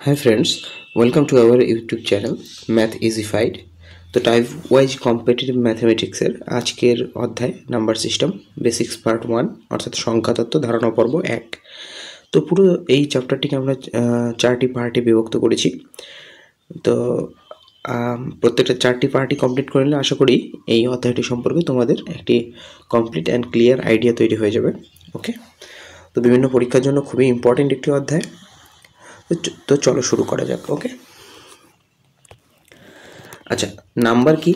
Hi friends, welcome to our YouTube channel Math Easyfied। তো type wise competitive ম্যাথমেটিক্সের আজকের অধ্যায় number system basics part 1 অর্থাৎ সংখ্যাতত্ত্ব ধারণা পর্ব 1। তো পুরো এই চ্যাপ্টারটিকে আমরা চারটি পার্টে বিভক্ত করেছি। তো প্রত্যেকটা চারটি পার্টি কমপ্লিট করে নিলে আশা করি এই অধ্যায়টি সম্পর্কে তোমাদের একটি কমপ্লিট অ্যান্ড ক্লিয়ার আইডিয়া তৈরি হয়ে যাবে। ওকে, তো বিভিন্ন পরীক্ষার জন্য খুবই ইম্পর্টেন্ট একটি অধ্যায়। তো চলো শুরু করা যাক। ওকে, আচ্ছা, নাম্বার কি?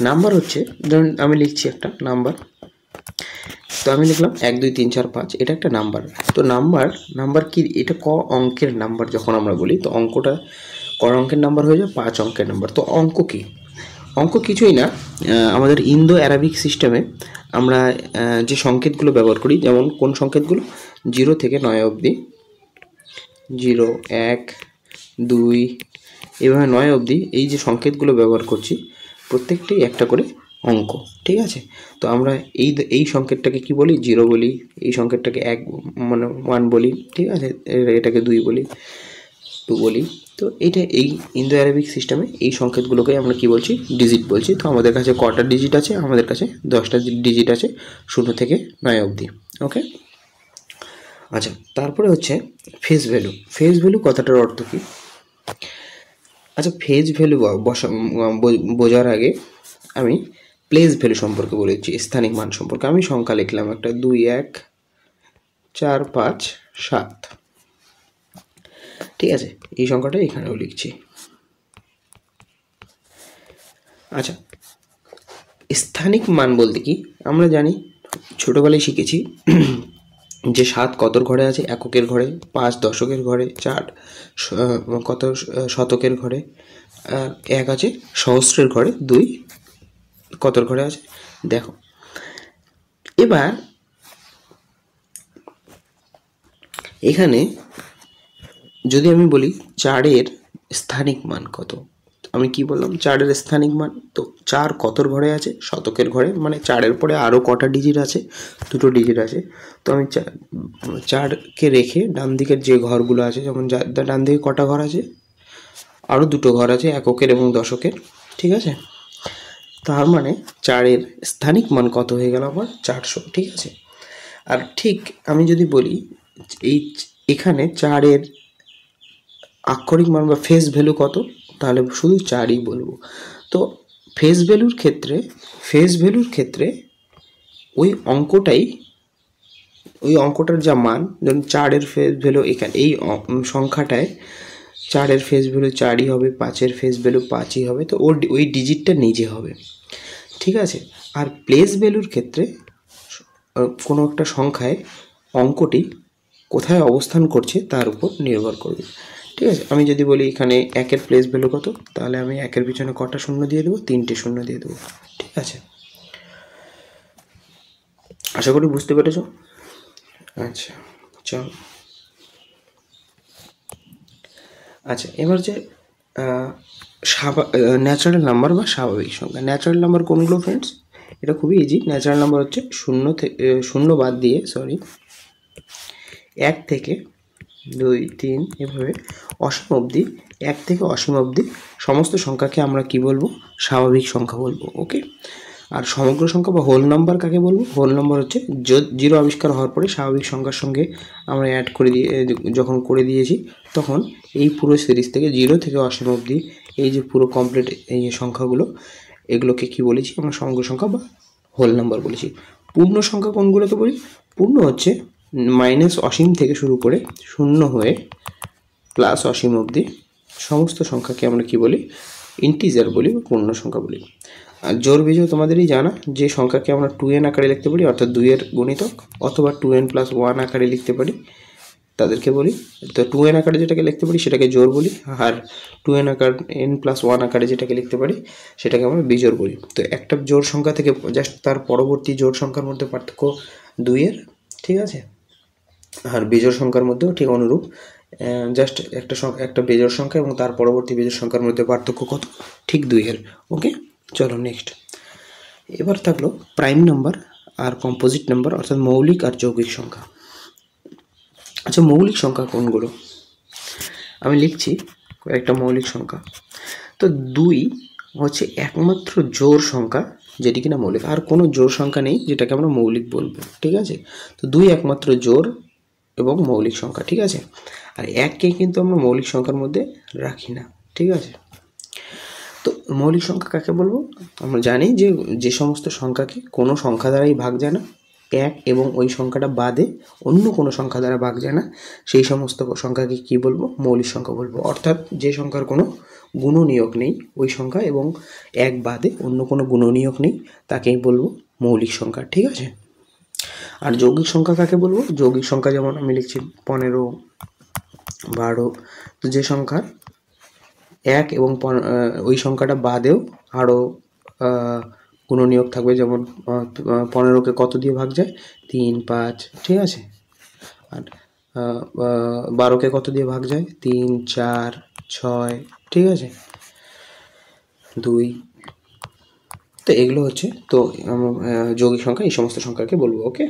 নাম্বার হচ্ছে, ধরুন আমি লিখছি একটা নাম্বার, তো আমি লিখলাম 1 2 3 4 5, এটা একটা নাম্বার। তো নাম্বার কি? এটা ক অঙ্কের নাম্বার যখন আমরা বলি, তো অঙ্কটা ক অঙ্কের নাম্বার হয়ে যায় 5 অঙ্কের নাম্বার। তো অঙ্ক কি? অঙ্ক কিছুই না, আমাদের ইন্দো অ্যারাবিক সিস্টেমে আমরা যে সংকেতগুলো ব্যবহার করি, যেমন কোন সংকেতগুলো? 0 থেকে 9 অবধি, 0 1 2 এভাবে 9 অবধি এই যে সংকেতগুলো ব্যবহার করছি প্রত্যেকটাই একটা করে অঙ্ক। ঠিক আছে, তো আমরা এই সংকেতটাকে কি বলি? 0 বলি, এই সংকেতটাকে 1 মানে 1 বলি, ঠিক আছে, এটাকে 2 বলি, 2 বলি। তো এটা এই ইন্দো অ্যারাবিক সিস্টেমে এই সংকেতগুলোকে আমরা কি বলছি? ডিজিট বলছি। তো আমাদের কাছে কটা ডিজিট আছে? আমাদের কাছে 10টা ডিজিট আছে, 0 থেকে 9 অবধি। ওকে, আচ্ছা, তারপরে হচ্ছে ফেস ভ্যালু। ফেস ভ্যালু কথাটার অর্থ কি? আচ্ছা, ফেজ ভ্যালু বোঝার আগে আমি প্লেস ভ্যালু সম্পর্কে বলেছি, স্থানিক মান সম্পর্কে। আমি সংখ্যা লিখলাম একটা 2 1 4 5 7, ঠিক আছে, এই সংখ্যাটা এখানেও লিখছি। আচ্ছা, স্থানিক মান বলতে কি? আমরা জানি, ছোটোবেলায় শিখেছি যে 7 কতর ঘরে আছে? এককের ঘরে, 5 দশকের ঘরে, 4 কত শতকের ঘরে, আর 1 আছে সহস্রের ঘরে, 2 কতর ঘরে আছে? দেখো, এবার এখানে যদি আমি বলি 4-এর স্থানিক মান কত, আমি কি বললাম? 4-এর স্থানিক মান। তো 4 কতর ঘরে আছে? শতকের ঘরে, মানে 4-এর পরে আরও কটা ডিজিট আছে? 2টো ডিজিট আছে। তো আমি 4কে রেখে ডান দিকের যে ঘরগুলো আছে, যেমন ডান দিকে কটা ঘর আছে? আরও 2টো ঘর আছে, এককের এবং দশকের। ঠিক আছে, তার মানে 4-এর স্থানিক মান কত হয়ে গেল আমার? 400। ঠিক আছে, আর ঠিক আমি যদি বলি এখানে 4-এর আক্ষরিক মান বা ফেস ভ্যালু কত, তাহলে শুধু 4ই বলবো। তো ফেস ভ্যালুর ক্ষেত্রে ওই অঙ্কটার যা মান, যেমন 4-এর ফেস ভ্যালু এখানে এই সংখ্যাটায় 4-এর ফেস ভ্যালু 4ই হবে, 5-এর ফেস ভ্যালু 5ই হবে। তো ওই ডিজিটটা নিজে হবে। ঠিক আছে, আর প্লেস ভ্যালুর ক্ষেত্রে কোনো একটা সংখ্যায় অঙ্কটি কোথায় অবস্থান করছে তার উপর নির্ভর করবে। ঠিক আছে, আমি যদি বলি এখানে 1-এর প্লেস ভ্যালু কত, তাহলে আমি 1-এর পিছনে কটা শূন্য দিয়ে দেবো? 3টে শূন্য দিয়ে দেবো। ঠিক আছে, আশা করি বুঝতে পেরেছ। আচ্ছা, চল। আচ্ছা, এবার যে ন্যাচারাল নাম্বার বা স্বাভাবিক সংখ্যা। ন্যাচারাল নাম্বার কোনগুলো ফ্রেন্ডস? এটা খুবই ইজি। ন্যাচারাল নাম্বার হচ্ছে শূন্য বাদ দিয়ে, 1 থেকে 2 3 এভাবে অসীম অবধি, 1 থেকে অসীম অবধি সমস্ত সংখ্যাকে আমরা কি বলবো? স্বাভাবিক সংখ্যা বলবো। ওকে, আর সমগ্র সংখ্যা বা হোল নাম্বার কাকে বলবো? হোল নাম্বার হচ্ছে 0 আবিষ্কার হওয়ার পরে স্বাভাবিক সংখ্যার সঙ্গে আমরা অ্যাড করে দিয়ে যখন করে দিয়েছি, তখন এই পুরো সিরিজ থেকে 0 থেকে অসীম অবধি এই যে পুরো কমপ্লিট এই সংখ্যাগুলো, এগুলোকে কি বলেছি আমরা? সমগ্র সংখ্যা বা হোল নাম্বার বলেছি। পূর্ণ সংখ্যা কোনগুলোকে বলি? পূর্ণ হচ্ছে মাইনাস অসীম থেকে শুরু করে 0 হয়ে প্লাস অসীম অবধি সমস্ত সংখ্যাকে আমরা কি বলি? ইন্টিজার বলি বা পূর্ণ সংখ্যা বলি। আর জোড় বিজোড় তোমাদেরই জানা, যে সংখ্যাকে আমরা 2n আকারে লিখতে পারি, অর্থাৎ 2-এর গুণিতক, অথবা 2n + 1 আকারে লিখতে পারি, তাদেরকে বলি। তো 2n আকারে যেটাকে লিখতে পারি সেটাকে জোড় বলি, আর 2n আকার n+1 আকারে যেটাকে লিখতে পারি সেটাকে আমরা বিজোড় বলি। তো একটা জোড় সংখ্যা থেকে জাস্ট তার পরবর্তী জোড় সংখ্যার মধ্যে পার্থক্য 2-এর, ঠিক আছে, আর বিজোড় সংখ্যার মধ্যেও ঠিক অনুরূপ, জাস্ট একটা বিজোড় সংখ্যা এবং তার পরবর্তী বিজোড় সংখ্যার মধ্যে পার্থক্য কত? ঠিক 2-এর। ওকে, চলো নেক্সট। এবার থাকলো প্রাইম নাম্বার আর কম্পোজিট নাম্বার, অর্থাৎ মৌলিক আর যৌগিক সংখ্যা। আচ্ছা, মৌলিক সংখ্যা কোনগুলো? আমি লিখছি কয়েকটা মৌলিক সংখ্যা। তো 2 হচ্ছে একমাত্র জোড় সংখ্যা যেটি কিনা মৌলিক, আর কোনো জোড় সংখ্যা নেই যেটাকে আমরা মৌলিক বলবো, ঠিক আছে? তো 2 একমাত্র জোড় এবং মৌলিক সংখ্যা, ঠিক আছে? আর 1কে কিন্তু আমরা মৌলিক সংখ্যার মধ্যে রাখি না, ঠিক আছে? তো মৌলিক সংখ্যা কাকে বলবো? আমরা জানি যে যে সমস্ত সংখ্যাকে কোনো সংখ্যা দ্বারাই ভাগ যায় না, 1 এবং ওই সংখ্যাটা বাদে অন্য কোনো সংখ্যা দ্বারা ভাগ যায় না, সেই সমস্ত সংখ্যাকে কি বলবো? মৌলিক সংখ্যা বলবো। অর্থাৎ যে সংখ্যার কোনো গুণনীয়ক নেই ওই সংখ্যা, এবং 1 বাদে অন্য কোনো গুণনীয়ক নেই, তাকেই বলবো মৌলিক সংখ্যা, ঠিক আছে? আর যৌগিক সংখ্যা কাকে বলবো? যৌগিক সংখ্যা যেমন আমি লিখছি 15, 12। তো যে সংখ্যার 1 এবং ওই সংখ্যাটা বাদেও আরও গুণনীয়ক থাকবে, যেমন 15কে কত দিয়ে ভাগ যায়? 3, 5, ঠিক আছে? আর 12কে কত দিয়ে ভাগ যায়? 3, 4, 6, ঠিক আছে? 2। তো এগুলো হচ্ছে তো যৌগিক সংখ্যা, এই সমস্ত সংখ্যাকে বলবো, ওকে?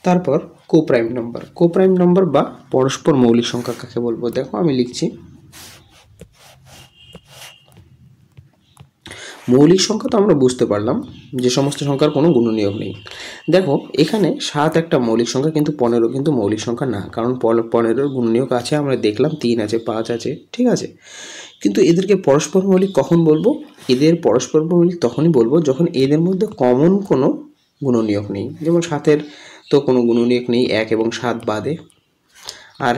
তারপর কোপ্রাইম নাম্বার। কোপ্রাইম নাম্বার বা পরস্পর মৌলিক সংখ্যা কাকে বলবো? দেখো আমি লিখছি মৌলিক সংখ্যা তো আমরা বুঝতে পারলাম যে সমস্ত সংখ্যার কোনো গুণনীয়ক নেই। দেখো এখানে 7 একটা মৌলিক সংখ্যা, কিন্তু 15 কিন্তু মৌলিক সংখ্যা না, কারণ 15-এর গুণনীয়ক আছে, আমরা দেখলাম 3 আছে, 5 আছে, ঠিক আছে? কিন্তু এদেরকে পরস্পর মৌলিক কখন বলবো? এদের পরস্পর মৌলিক তখনই বলবো যখন এদের মধ্যে কমন কোনো গুণনীয়ক নেই। যেমন 7-এর তো কোনো গুণনীয়ক নেই 1 এবং 7 বাদে, আর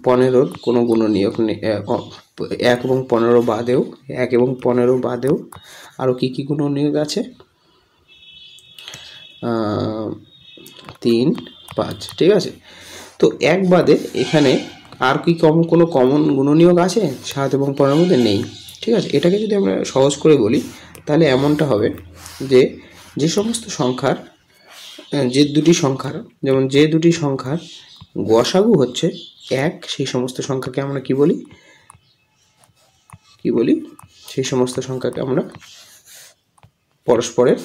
15-র কোনো গুণনীয়ক নেই 1 এবং 15 বাদেও, 1 এবং 15 বাদেও আরও কী কী গুণনীয়ক আছে? 3, 5, ঠিক আছে? তো 1 বাদে এখানে আর কি কোনো কমন গুণনীয়ক আছে 7 এবং 15-এর মধ্যে? নেই, ঠিক আছে? এটাকে যদি আমরা সহজ করে বলি তাহলে এমনটা হবে যে যে সমস্ত সংখ্যার যে দুটি সংখ্যার, যেমন যে দুটি সংখ্যার গসাগু হচ্ছে 1, সেই সমস্ত সংখ্যাকে আমরা কি বলি? সেই সমস্ত সংখ্যাকে আমরা পরস্পরের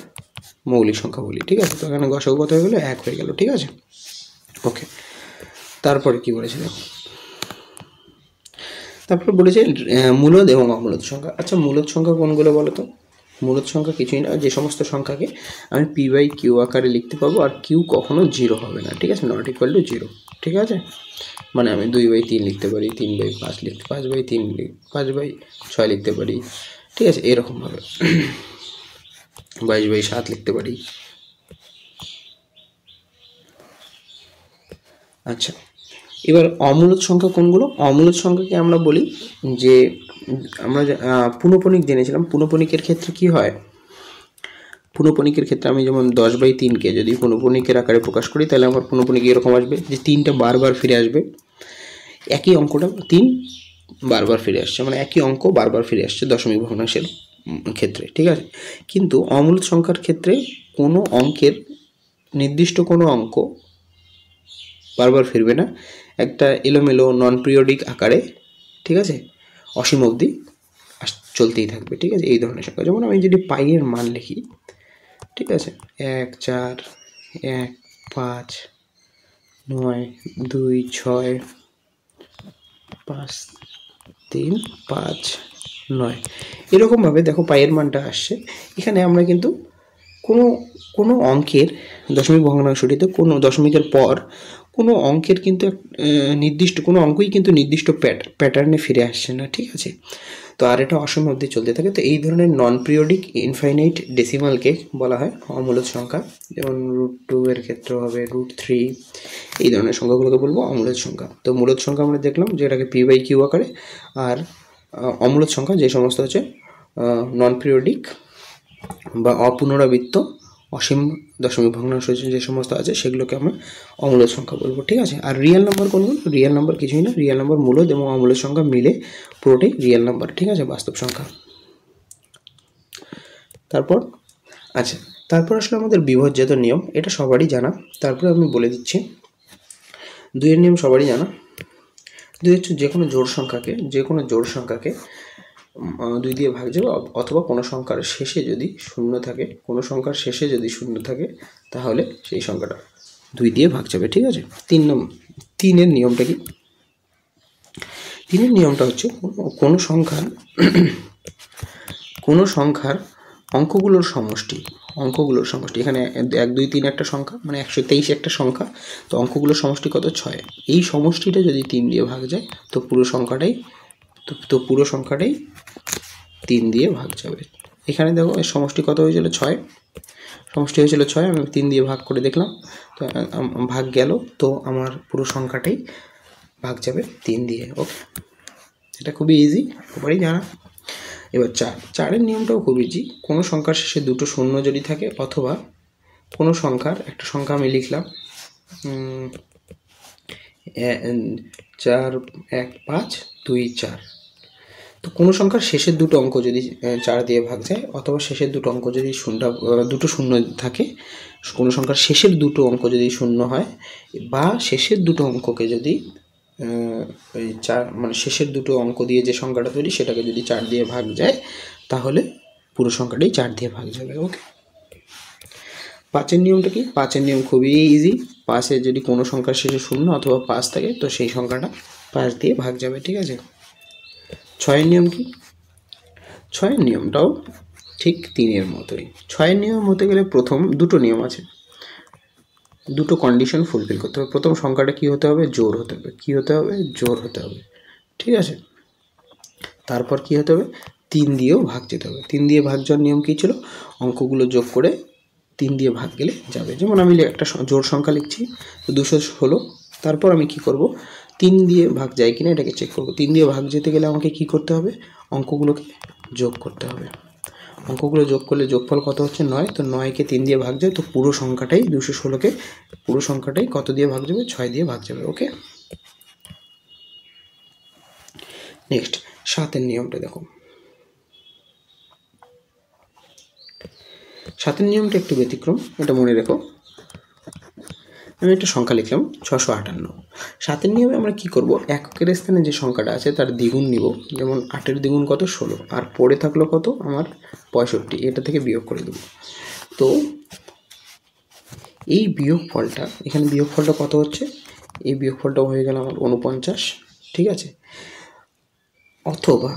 মৌলিক সংখ্যা বলি, ঠিক আছে? তো এখানে গসাগু কত হয়ে গেল? 1 হয়ে গেল, ঠিক আছে? ওকে। তারপরে কি বলেছে দেখো, তারপরে বলেছে মূলদ এবং অমূলদ সংখ্যা। আচ্ছা, মূলদ সংখ্যা কোনগুলো বলো তো? মূলদ সংখ্যা কিছুই না, যে সমস্ত সংখ্যাকে আমি p/q আকারে লিখতে পারবো, আর কিউ কখনো 0 হবে না, ঠিক আছে? নট ইকুয়াল টু 0, ঠিক আছে? মানে আমি 2/3 লিখতে পারি, 3/5 লিখতে, 5/3 5/6 লিখতে পারি, ঠিক আছে? এরকমভাবে 22/7 লিখতে পারি। আচ্ছা, এবার অমূলদ সংখ্যা কোনগুলো? অমূলদ সংখ্যাকে আমরা বলি যে আমরা পুনঃপণিক জেনেছিলাম। পুনঃপণিকের ক্ষেত্রে কি হয়? পুনঃপণিকের ক্ষেত্রে আমি যেমন 10/3কে যদি পুনঃপণিকের আকারে প্রকাশ করি তাহলে আমার পুনঃপণিক এরকম আসবে যে 3টা বারবার ফিরে আসবে, একই অঙ্কটা 3 বারবার ফিরে আসছে, মানে একই অঙ্ক বারবার ফিরে আসছে দশমিক ভগ্নাংশের ক্ষেত্রে, ঠিক আছে? কিন্তু অমূলদ সংখ্যার ক্ষেত্রে কোনো অঙ্কের নির্দিষ্ট কোনো অঙ্ক বারবার ফিরবে না, একটা এলোমেলো নন পিরিয়ডিক আকারে, ঠিক আছে? অসীম অবধি চলতেই থাকবে, ঠিক আছে? এই ধরনের সংখ্যা, যেমন আমি যদি পাইয়ের মান লিখি, ঠিক আছে? 1, 4, 1, 5, 9, 2, 6, 5, 3, 5, 9, এরকমভাবে দেখো পাইয়ের মানটা আসছে। এখানে আমরা কিন্তু কোনো অঙ্কের দশমিক ভগ্নাংশটিতে কোনো দশমিকের পর কোনো অঙ্কের কিন্তু নির্দিষ্ট কোনো অঙ্কই কিন্তু নির্দিষ্ট প্যাটার্নে ফিরে আসছে না, ঠিক আছে? তো আর এটা অসীম অবধি চলতে থাকে। তো এই ধরনের নন পিরিয়ডিক ইনফাইনাইট ডেসিমালকে বলা হয় অমূলদ সংখ্যা। যেমন √2 এর ক্ষেত্রে হবে √3, এই ধরনের সংখ্যাগুলোকে বলবো অমূলদ সংখ্যা। তো মূলদ সংখ্যা আমরা দেখলাম যে এটাকে p/q আকারে, আর অমূলদ সংখ্যা যে সমস্ত হচ্ছে নন পিরিয়ডিক বা অপুনরাবৃত্ত অসীম দশমিক ভগ্নাংশ যে সমস্ত আছে সেগুলোকে আমরা অমূলদ সংখ্যা বলবো, ঠিক আছে? আর রিয়েল নাম্বার কোনগুলো? রিয়েল নাম্বার কিছুই না, রিয়েল নাম্বার মূলদ এবং অমূলদ সংখ্যা মিলে পুরোটাই রিয়েল নাম্বার, ঠিক আছে? বাস্তব সংখ্যা। তারপর আসলে আমাদের বিভাজ্যতার নিয়ম, এটা সবারই জানা। তারপরে আমি বলে দিচ্ছি 2-এর নিয়ম সবারই জানা। 2 হচ্ছে যে কোনো জোড় সংখ্যাকে 2 দিয়ে ভাগ যাবে, অথবা কোনো সংখ্যার শেষে যদি শূন্য থাকে, কোনো সংখ্যার শেষে যদি শূন্য থাকে তাহলে সেই সংখ্যাটা 2 দিয়ে ভাগ যাবে। ঠিক আছে। 3-এর নিয়মটা কি? 3-এর নিয়মটা হচ্ছে কোনো সংখ্যার অঙ্কগুলোর সমষ্টি, এখানে 1 2 3 একটা সংখ্যা, মানে 123 একটা সংখ্যা, তো অঙ্কগুলোর সমষ্টি কত? 6। এই সমষ্টিটা যদি 3 দিয়ে ভাগ যায় তো পুরো সংখ্যাটাই 3 দিয়ে ভাগ যাবে। এখানে দেখো এর সমষ্টি কত হয়েছিল? 6। সমষ্টি হয়েছিল 6, আমি 3 দিয়ে ভাগ করে দেখলাম, তো ভাগ গেল, তো আমার পুরো সংখ্যাটাই ভাগ যাবে 3 দিয়ে। ওকে, এটা খুবই ইজি, সবারই জানা। এবার 4-এর নিয়মটাও খুব ইজি। কোনো সংখ্যার শেষে 2টো শূন্য যদি থাকে, অথবা কোনো সংখ্যার একটা সংখ্যা আমি লিখলাম 4 1 5 2 4, তো কোনো সংখ্যার শেষের 2টো অঙ্ক যদি 4 দিয়ে ভাগ যায়, অথবা শেষের 2টো অঙ্ক যদি দুটো শূন্য থাকে, কোনো সংখ্যার শেষের 2টো অঙ্ক যদি শূন্য হয়, বা শেষের 2টো অঙ্ককে যদি ওই 4, মানে শেষের 2টো অঙ্ক দিয়ে যে সংখ্যাটা তৈরি সেটাকে যদি 4 দিয়ে ভাগ যায় তাহলে পুরো সংখ্যাটাই 4 দিয়ে ভাগ যাবে। ওকে। 5-এর নিয়মটা কি? 5-এর নিয়ম খুবই ইজি। 5-এ যদি কোনো সংখ্যার শেষে 0 অথবা 5 থাকে তো সেই সংখ্যাটা 5 দিয়ে ভাগ যাবে। ঠিক আছে। 6-এর নিয়ম কি? 6-এর নিয়মটাও ঠিক 3-এর মতোই। 6-এর নিয়ম হতে গেলে প্রথম 2টো নিয়ম আছে, 2টো কন্ডিশন ফুলফিল করতে হবে। প্রথম সংখ্যাটা কি হতে হবে? জোড় হতে হবে। কি হতে হবে? জোড় হতে হবে। ঠিক আছে। তারপর কি হতে হবে? 3 দিয়েও ভাগ যেতে হবে। 3 দিয়ে ভাগ যাওয়ার নিয়ম কী ছিল? অঙ্কগুলো যোগ করে 3 দিয়ে ভাগ গেলে যাবে। যেমন আমি একটা জোড় সংখ্যা লিখছি 216, তারপর আমি কি করব? 3 দিয়ে ভাগ যায় কিনা এটাকে চেক করব। 3 দিয়ে ভাগ যেতে গেলে আমাকে কি করতে হবে? অঙ্কগুলোকে যোগ করতে হবে। অঙ্কগুলো যোগ করলে যোগফল কত হচ্ছে? 9। তো 9কে 3 দিয়ে ভাগ যায়, তো পুরো সংখ্যাটাই 216কে পুরো সংখ্যাটাই কত দিয়ে ভাগ যাবে? 6 দিয়ে ভাগ যাবে। ওকে। নেক্সট 7-এর নিয়মটা দেখো। 7-এর নিয়মটা একটু ব্যতিক্রম, এটা মনে রেখো। আমি একটা সংখ্যা লিখলাম 658। 7-এর নিয়মে আমরা কি করব? এককের স্থানে যে সংখ্যাটা আছে তার দ্বিগুণ নিব। যেমন 8-এর দ্বিগুণ কত? 16, আর পড়ে থাকলো কত? আমার 65, এটা থেকে বিয়োগ করে দেব। তো এই বিয়োগফলটা, এখানে বিয়োগফলটা কত হচ্ছে? এই বিয়োগফলটা হয়ে গেল আমার 49। ঠিক আছে। অথবা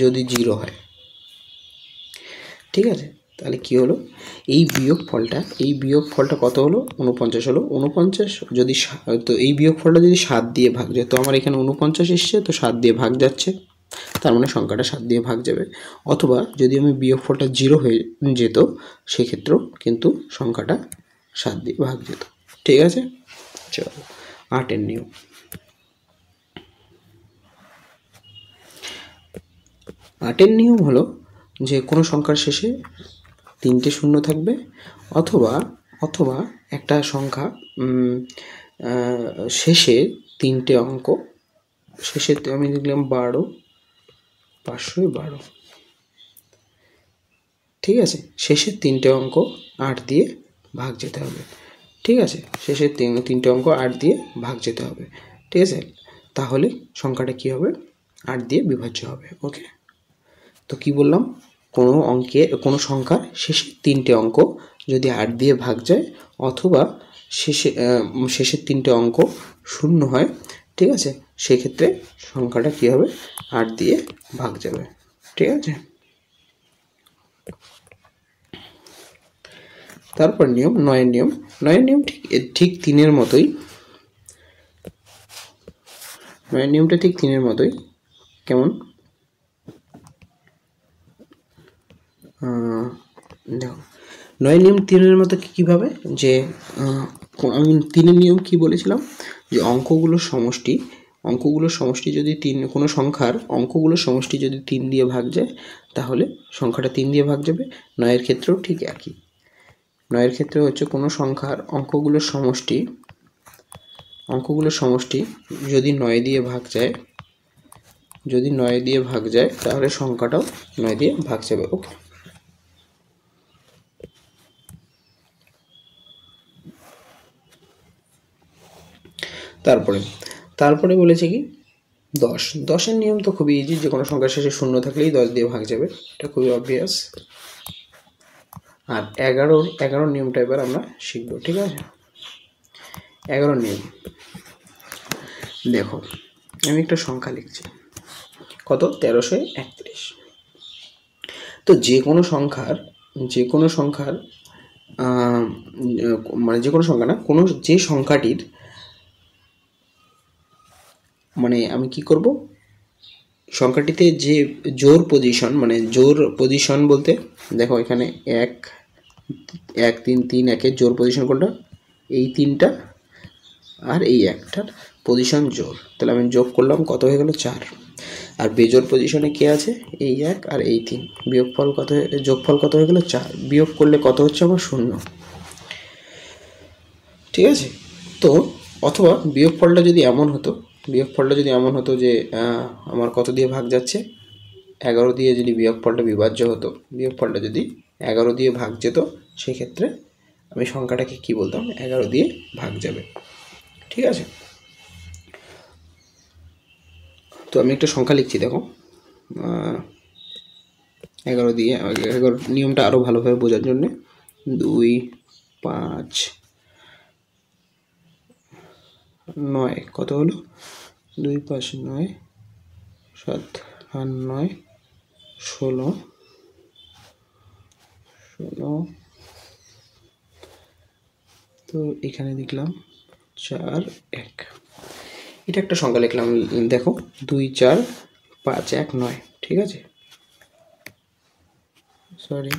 যদি 0 হয়, ঠিক আছে, তাহলে কি হলো? এই বিয়োগফলটা কত হলো? 49 হলো। 49 যদি, তো এই বিয়োগফলটা যদি 7 দিয়ে ভাগ যায়, তো আমার এখানে 49 এসছে, তো 7 দিয়ে ভাগ যাচ্ছে, তার মানে সংখ্যাটা 7 দিয়ে ভাগ যাবে। অথবা যদি আমি বিয়োগফলটা 0 হয়ে যেত, সেক্ষেত্রেও কিন্তু সংখ্যাটা 7 দিয়ে ভাগ যেত। ঠিক আছে। চলো 8-এর নিয়ম। 8-এর নিয়ম হলো যে কোনো সংখ্যার শেষে 3টে শূন্য থাকবে, অথবা একটা সংখ্যা শেষে 3টে অঙ্ক, শেষে আমি লিখলাম 12 512। ঠিক আছে। শেষের 3টে অঙ্ক 8 দিয়ে ভাগ যেতে হবে। ঠিক আছে। শেষের 3টে অঙ্ক 8 দিয়ে ভাগ যেতে হবে। ঠিক আছে। তাহলে সংখ্যাটা কি হবে? 8 দিয়ে বিভাজ্য হবে। ওকে। তো কি বললাম? কোনো সংখ্যার শেষের 3টে অঙ্ক যদি 8 দিয়ে ভাগ যায়, অথবা শেষের 3টে অঙ্ক 0 হয়, ঠিক আছে, সেক্ষেত্রে সংখ্যাটা কি হবে? 8 দিয়ে ভাগ যাবে। ঠিক আছে। তারপর নিয়ম 9-এর নিয়ম। 9-এর নিয়ম ঠিক 3-এর মতোই। 9-এর নিয়মটা ঠিক 3-এর মতোই। কেমন? দেখো 9-এর নিয়ম 3-এর মতো কীভাবে? যে আমি 3-এর নিয়ম কি বলেছিলাম? যে অঙ্কগুলোর সমষ্টি যদি কোনো সংখ্যার অঙ্কগুলোর সমষ্টি যদি 3 দিয়ে ভাগ যায় তাহলে সংখ্যাটা 3 দিয়ে ভাগ যাবে। 9-এর ক্ষেত্রেও ঠিক একই। 9-এর ক্ষেত্রে হচ্ছে কোনো সংখ্যার অঙ্কগুলোর সমষ্টি যদি 9 দিয়ে ভাগ যায়, তাহলে সংখ্যাটাও 9 দিয়ে ভাগ যাবে। ওকে। তারপরে বলেছে কি? 10 নিয়ম তো খুবই ইজি, যে কোনো সংখ্যার শেষে শূন্য থাকলেই 10 দিয়ে ভাগ যাবে, এটা খুবই অবভিয়াস। আর 11 নিয়মটা এবার আমরা শিখবো, ঠিক আছে। 11 নিয়ম দেখো, আমি একটা সংখ্যা লিখছি, কত, 1331। তো যে কোনো সংখ্যার মানে যে কোনো সংখ্যা না, কোনো যে সংখ্যাটির মানে আমি কি করব, সংখ্যাটিতে যে জোড় পজিশন, মানে জোড় পজিশন বলতে দেখো এখানে 1 1 3 3 একের জোড় পজিশন কোনটা, এই 3টা আর এই একটার পজিশন জোড়, তাহলে আমি যোগ করলাম, কত হয়ে গেল 4। আর বেজোড় পজিশনে কে আছে, এই 1 আর এই 3, বিয়োগফল কত, যোগফল কত হয়ে গেল 4, বিয়োগ করলে কত হচ্ছে আমার 0, ঠিক আছে। তো অথবা বিয়োগফলটা যদি এমন হতো যে আমার কত দিয়ে ভাগ যাচ্ছে, 11 দিয়ে যদি বিয়োগফলটা বিভাজ্য হতো, বিয়োগফলটা যদি 11 দিয়ে ভাগ যেত, সেক্ষেত্রে আমি সংখ্যাটাকে কি বলতাম, 11 দিয়ে ভাগ যাবে, ঠিক আছে। তো আমি একটা সংখ্যা লিখছি, দেখো 11 দিয়ে, 11 নিয়মটা আরও ভালোভাবে বোঝার জন্য 2 5 9 কত হলো, 2 5 9 7 আর 9 16 16, তো এখানে লিখলাম 4 1, এটা একটা সংখ্যা লিখলাম, দেখো 2 4 5 1 9, ঠিক আছে, সরি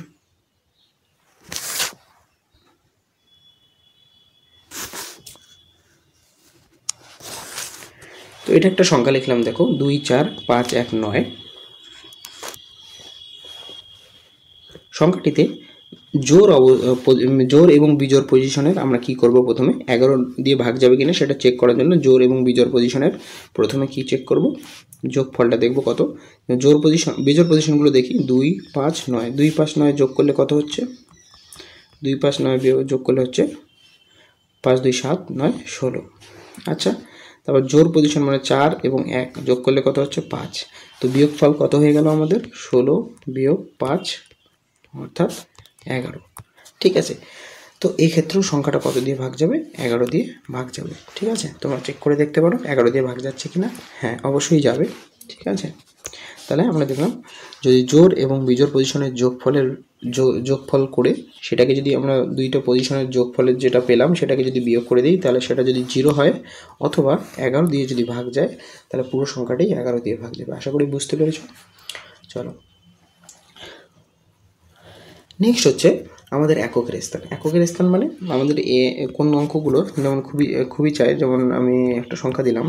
তো এটা একটা সংখ্যা লিখলাম, দেখো 2 4 5 1 9। সংখ্যাটিতে জোড় এবং বিজোড় পজিশনের আমরা কি করব, প্রথমে 11 দিয়ে ভাগ যাবে কিনা সেটা চেক করার জন্য জোড় এবং বিজোড় পজিশনের প্রথমে কি চেক করব, যোগফলটা দেখব কত, বিজোড় পজিশনগুলো দেখি, 2 5 9, 2 5 9 যোগ করলে কত হচ্ছে, 2 5 9 যোগ করলে হচ্ছে 5 2 7 9 16। আচ্ছা, তারপর জোড় পজিশন মানে 4 এবং 1 যোগ করলে কত হচ্ছে 5, তো বিয়োগফল কত হয়ে গেল আমাদের, 16 বিয়োগ 5 অর্থাৎ 11, ঠিক আছে। তো এই ক্ষেত্রেও সংখ্যাটা কত দিয়ে ভাগ যাবে, 11 দিয়ে ভাগ যাবে, ঠিক আছে। তোমরা চেক করে দেখতে পারো 11 দিয়ে ভাগ যাচ্ছে কিনা, হ্যাঁ অবশ্যই যাবে, ঠিক আছে। তাহলে আমরা দেখলাম, যদি জোড় এবং বিজোড় পজিশনের যোগফল করে সেটাকে যদি আমরা দুইটা পজিশনের যোগফলের যেটা পেলাম সেটাকে যদি বিয়োগ করে দিই, তাহলে সেটা যদি 0 হয় অথবা 11 দিয়ে যদি ভাগ যায়, তাহলে পুরো সংখ্যাটাই 11 দিয়ে ভাগ যাবে। আশা করি বুঝতে পেরেছো। চলো নেক্সট হচ্ছে আমাদের এককের স্থান। এককের স্থান মানে আমাদের কোন অঙ্কগুলো যেমন খুবই চাই, যেমন আমি একটা সংখ্যা দিলাম,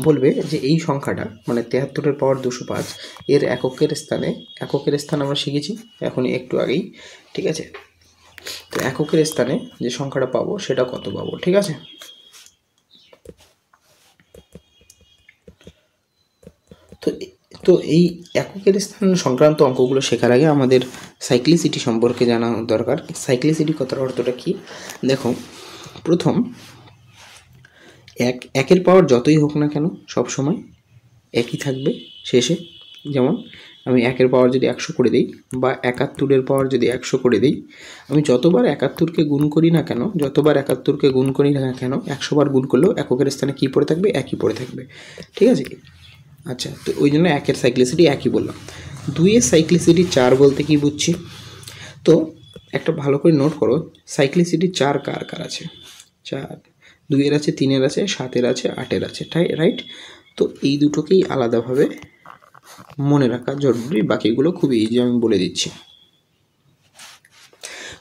বলবে যে এই সংখ্যাটা মানে 73-এর পাওয়ার 205 এর এককের স্থান আমরা শিখেছি এখনই একটু আগেই, ঠিক আছে। তো এককের স্থানে যে সংখ্যাটা পাবো সেটা কত পাবো, ঠিক আছে। তো এই এককের স্থান সংক্রান্ত অঙ্কগুলো শেখার আগে আমাদের সাইক্লিসিটি সম্পর্কে জানা দরকার। সাইক্লিসিটি কথার অর্থটা কি, দেখো প্রথম একের পাওয়ার যতই হোক না কেন সবসময় একই থাকবে শেষে। যেমন আমি 1-এর পাওয়ার যদি 100 করে দিই বা 71-এর পাওয়ার যদি 100 করে দিই, আমি যতবার 71-কে গুণ করি না কেন 100 বার গুণ করলেও এককের স্থানে কী পড়ে থাকবে, একই পড়ে থাকবে, ঠিক আছে। আচ্ছা, তো ওই জন্য 1-এর সাইক্লিসিটি একই বললাম। 2-এর সাইক্লিসিটি 4 বলতে কি বুঝছি, তো একটা ভালো করে নোট করো, সাইক্লিসিটি 4 কার কার আছে, 4 2-এর আছে, 3-এর আছে, 7-এর আছে, 8-এর আছে, রাইট। তো এই দুটোকেই আলাদাভাবে মনে রাখা জরুরি, বাকিগুলো খুবই ইজি, আমি বলে দিচ্ছি।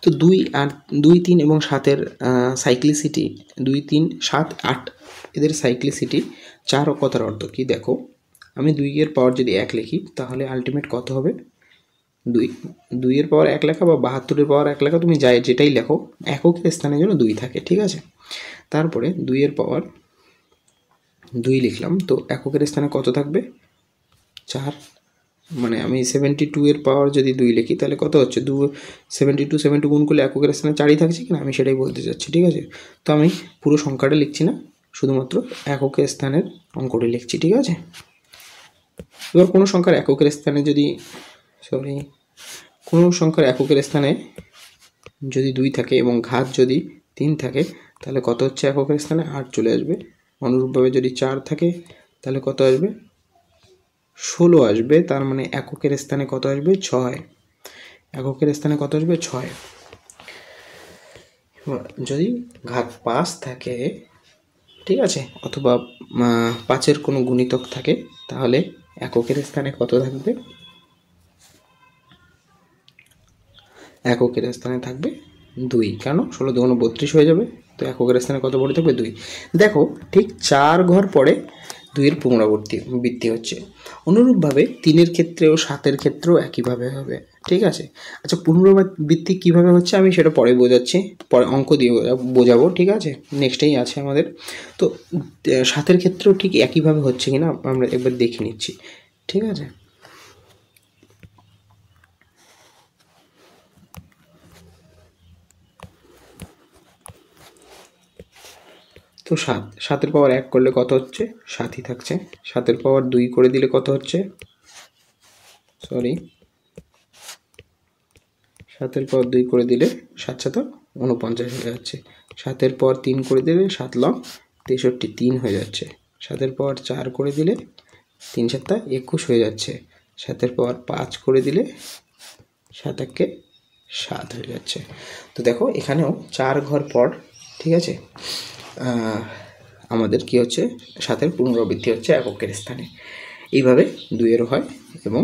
তো 2 3 এবং 7-এর সাইক্লিসিটি 2 3 7 8 এদের সাইক্লিসিটি 4 ও কথার অর্থ কি, দেখো আমি 2-এর পাওয়ার যদি 1 লিখি তাহলে আলটিমেট কত হবে, 2-এর পাওয়ার 1 লেখা বা 72-এর পাওয়ার 1 লেখা, তুমি যেটাই লেখো এককের স্থানের জন্য 2 থাকে, ঠিক আছে। তারপরে 2-এর পাওয়ার 2 লিখলাম, তো এককের স্থানে কত থাকবে, 4, মানে আমি 72-এর পাওয়ার যদি 2 লিখি তাহলে কত হচ্ছে, 72 গুণ করলে এককের স্থানে 4ই থাকছে কিনা, আমি সেটাই বলতে চাচ্ছি, ঠিক আছে। তো আমি পুরো সংখ্যাটা লিখছি না, শুধুমাত্র এককের স্থানের অঙ্কটি লিখছি, ঠিক আছে। এবার কোনো সংখ্যার এককের স্থানে যদি কোনো সংখ্যার এককের স্থানে যদি 2 থাকে এবং ঘাত যদি 3 থাকে তাহলে কত হচ্ছে এককের স্থানে 8 চলে আসবে। অনুরূপভাবে যদি 4 থাকে তাহলে কত আসবে 16 আসবে। তার মানে এককের স্থানে কত আসবে 6। এককের স্থানে কত আসবে 6। যদি ঘাত 5 থাকে, ঠিক আছে, অথবা 5-এর কোনো গুণিতক থাকে তাহলে এককের স্থানে কত থাকবে, এককের স্থানে থাকবে 2। কেন 16 2 32 হয়ে যাবে, তো এককের স্থানে কত পড়ে থাকবে 2। দেখো ঠিক 4 ঘর পরে 2-এর পুনরাবৃত্তি হচ্ছে। অনুরূপভাবে 3-এর ক্ষেত্রেও 7-এর ক্ষেত্রেও একইভাবে হবে, ঠিক আছে। আচ্ছা পুনরাবৃত্তি কীভাবে হচ্ছে আমি সেটা পরে বোঝাচ্ছি, পরে অঙ্ক দিয়ে বোঝাবো, ঠিক আছে, নেক্সটেই আছে আমাদের। তো 7-এর ক্ষেত্রেও ঠিক একইভাবে হচ্ছে কিনা আমরা একবার দেখে নিচ্ছি, ঠিক আছে। তো 7-এর পাওয়ার 1 করলে কত হচ্ছে 7ই থাকছে। 7-এর পাওয়ার 2 করে দিলে কত হচ্ছে 7-এর পাওয়ার 2 করে দিলে 7 7 49 হয়ে যাচ্ছে। 7-এর পাওয়ার 3 করে দিলে 7 লং 63 3 হয়ে যাচ্ছে। 7-এর পাওয়ার 4 করে দিলে 3 7 21 হয়ে যাচ্ছে। 7-এর পাওয়ার 5 করে দিলে 7 1 7 হয়ে যাচ্ছে। তো দেখো এখানেও 4 ঘর পর, ঠিক আছে, আমাদের কি হচ্ছে 7-এর পুনরাবৃত্তি হচ্ছে এককের স্থানে। এইভাবে 2-এরও হয় এবং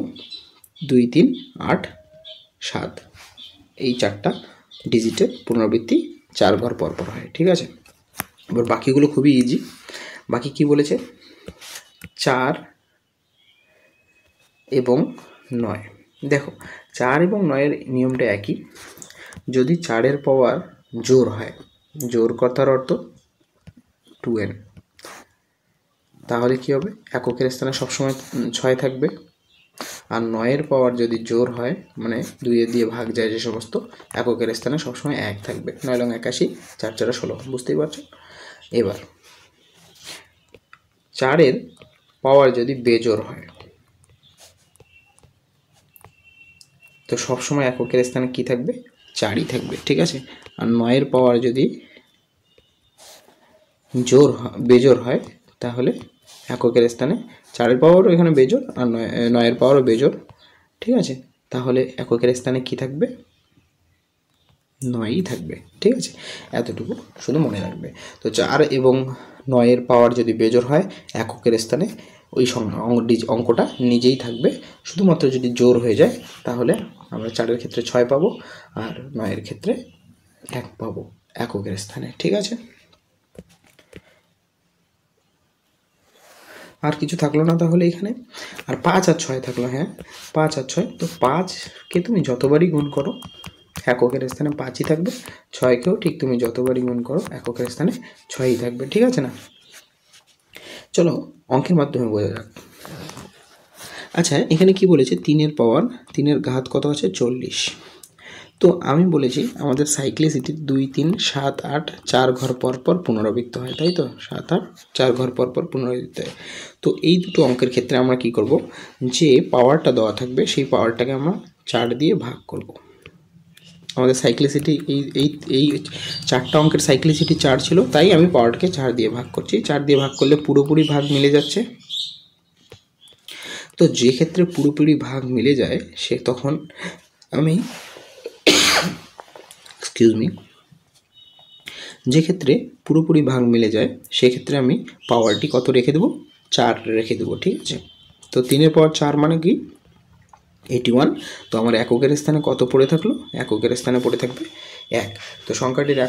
2 3 8 7 এই 4টা ডিজিটের পুনরাবৃত্তি 4 ঘর পর পর হয়, ঠিক আছে। এবার বাকিগুলো খুবই ইজি। বাকি কি বলেছে 4 এবং 9। দেখো 4 এবং 9-এর নিয়মটা একই। যদি 4-এর পাওয়ার জোর হয়, জোর কথার অর্থ 2n, তাহলে কি হবে এককের স্থানে সবসময় 6 থাকবে। আর 9-এর পাওয়ার যদি জোর হয় মানে 2 দিয়ে ভাগ যায় যে সমস্ত, এককের স্থানে সবসময় 1 থাকবে। 9 লং 81 4 4 16, বুঝতেই পারছো। এবার 4-এর পাওয়ার যদি বেজোর হয় তো সবসময় এককের স্থানে কি থাকবে 4ই থাকবে, ঠিক আছে। আর 9-এর পাওয়ার যদি বেজোর হয় তাহলে এককের স্থানে 4-এর পাওয়ারও এখানে বেজোর আর 9-এর পাওয়ারও বেজোর, ঠিক আছে, তাহলে এককের স্থানে কি থাকবে 9ই থাকবে, ঠিক আছে। এতটুকু শুধু মনে রাখবে। তো 4 এবং 9-এর পাওয়ার যদি বেজোর হয় এককের স্থানে ওই অঙ্কটা নিজেই থাকবে। শুধুমাত্র যদি জোর হয়ে যায় তাহলে আমরা 4-এর ক্ষেত্রে 6 পাবো আর 9-এর ক্ষেত্রে 1 পাবো এককের স্থানে, ঠিক আছে। আর কিছু থাকলো না তাহলে এখানে। আর 5 আর 6 থাকলো, হ্যাঁ 5 আর 6। তো 5কে তুমি যতবারই গুণ করো এককের স্থানে 5ই থাকবে। 6কেও ঠিক তুমি যতবারই গুণ করো এককের স্থানে 6ই থাকবে, ঠিক আছে না। চলো অঙ্কের মাধ্যমে বোঝা যাক। আচ্ছা এখানে কি বলেছে 3-এর পাওয়ার 3-এর ঘাত কত আছে 40। তো আমি বলেছি আমাদের সাইক্লিসিটির 2 3 7 8 4 ঘর পর পর পুনরাবৃত্ত হয়, তাই তো 7 8 4 ঘর পর পর পুনরাবৃত্ত হয়। তো এই দুটো অঙ্কের ক্ষেত্রে আমরা কি করব, যে পাওয়ারটা দেওয়া থাকবে সেই পাওয়ারটাকে আমরা 4 দিয়ে ভাগ করব। আমাদের সাইক্লিসিটি এই 4টা অঙ্কের সাইক্লিসিটি 4 ছিল, তাই আমি পাওয়ারটাকে 4 দিয়ে ভাগ করছি। 4 দিয়ে ভাগ করলে পুরোপুরি ভাগ মিলে যাচ্ছে। তো যে ক্ষেত্রে পুরোপুরি ভাগ মিলে যায় সে তখন আমি যে ক্ষেত্রে পুরোপুরি ভাগ মিলে যায় সেক্ষেত্রে আমি পাওয়ারটি কত রেখে দেবো 4 রেখে দেবো, ঠিক আছে। তো 3-এর পাওয়ার 4 মানে কি 81। তো আমার এককের স্থানে কত পড়ে থাকলো, এককের স্থানে পড়ে থাকবে 1। তো সংখ্যাটির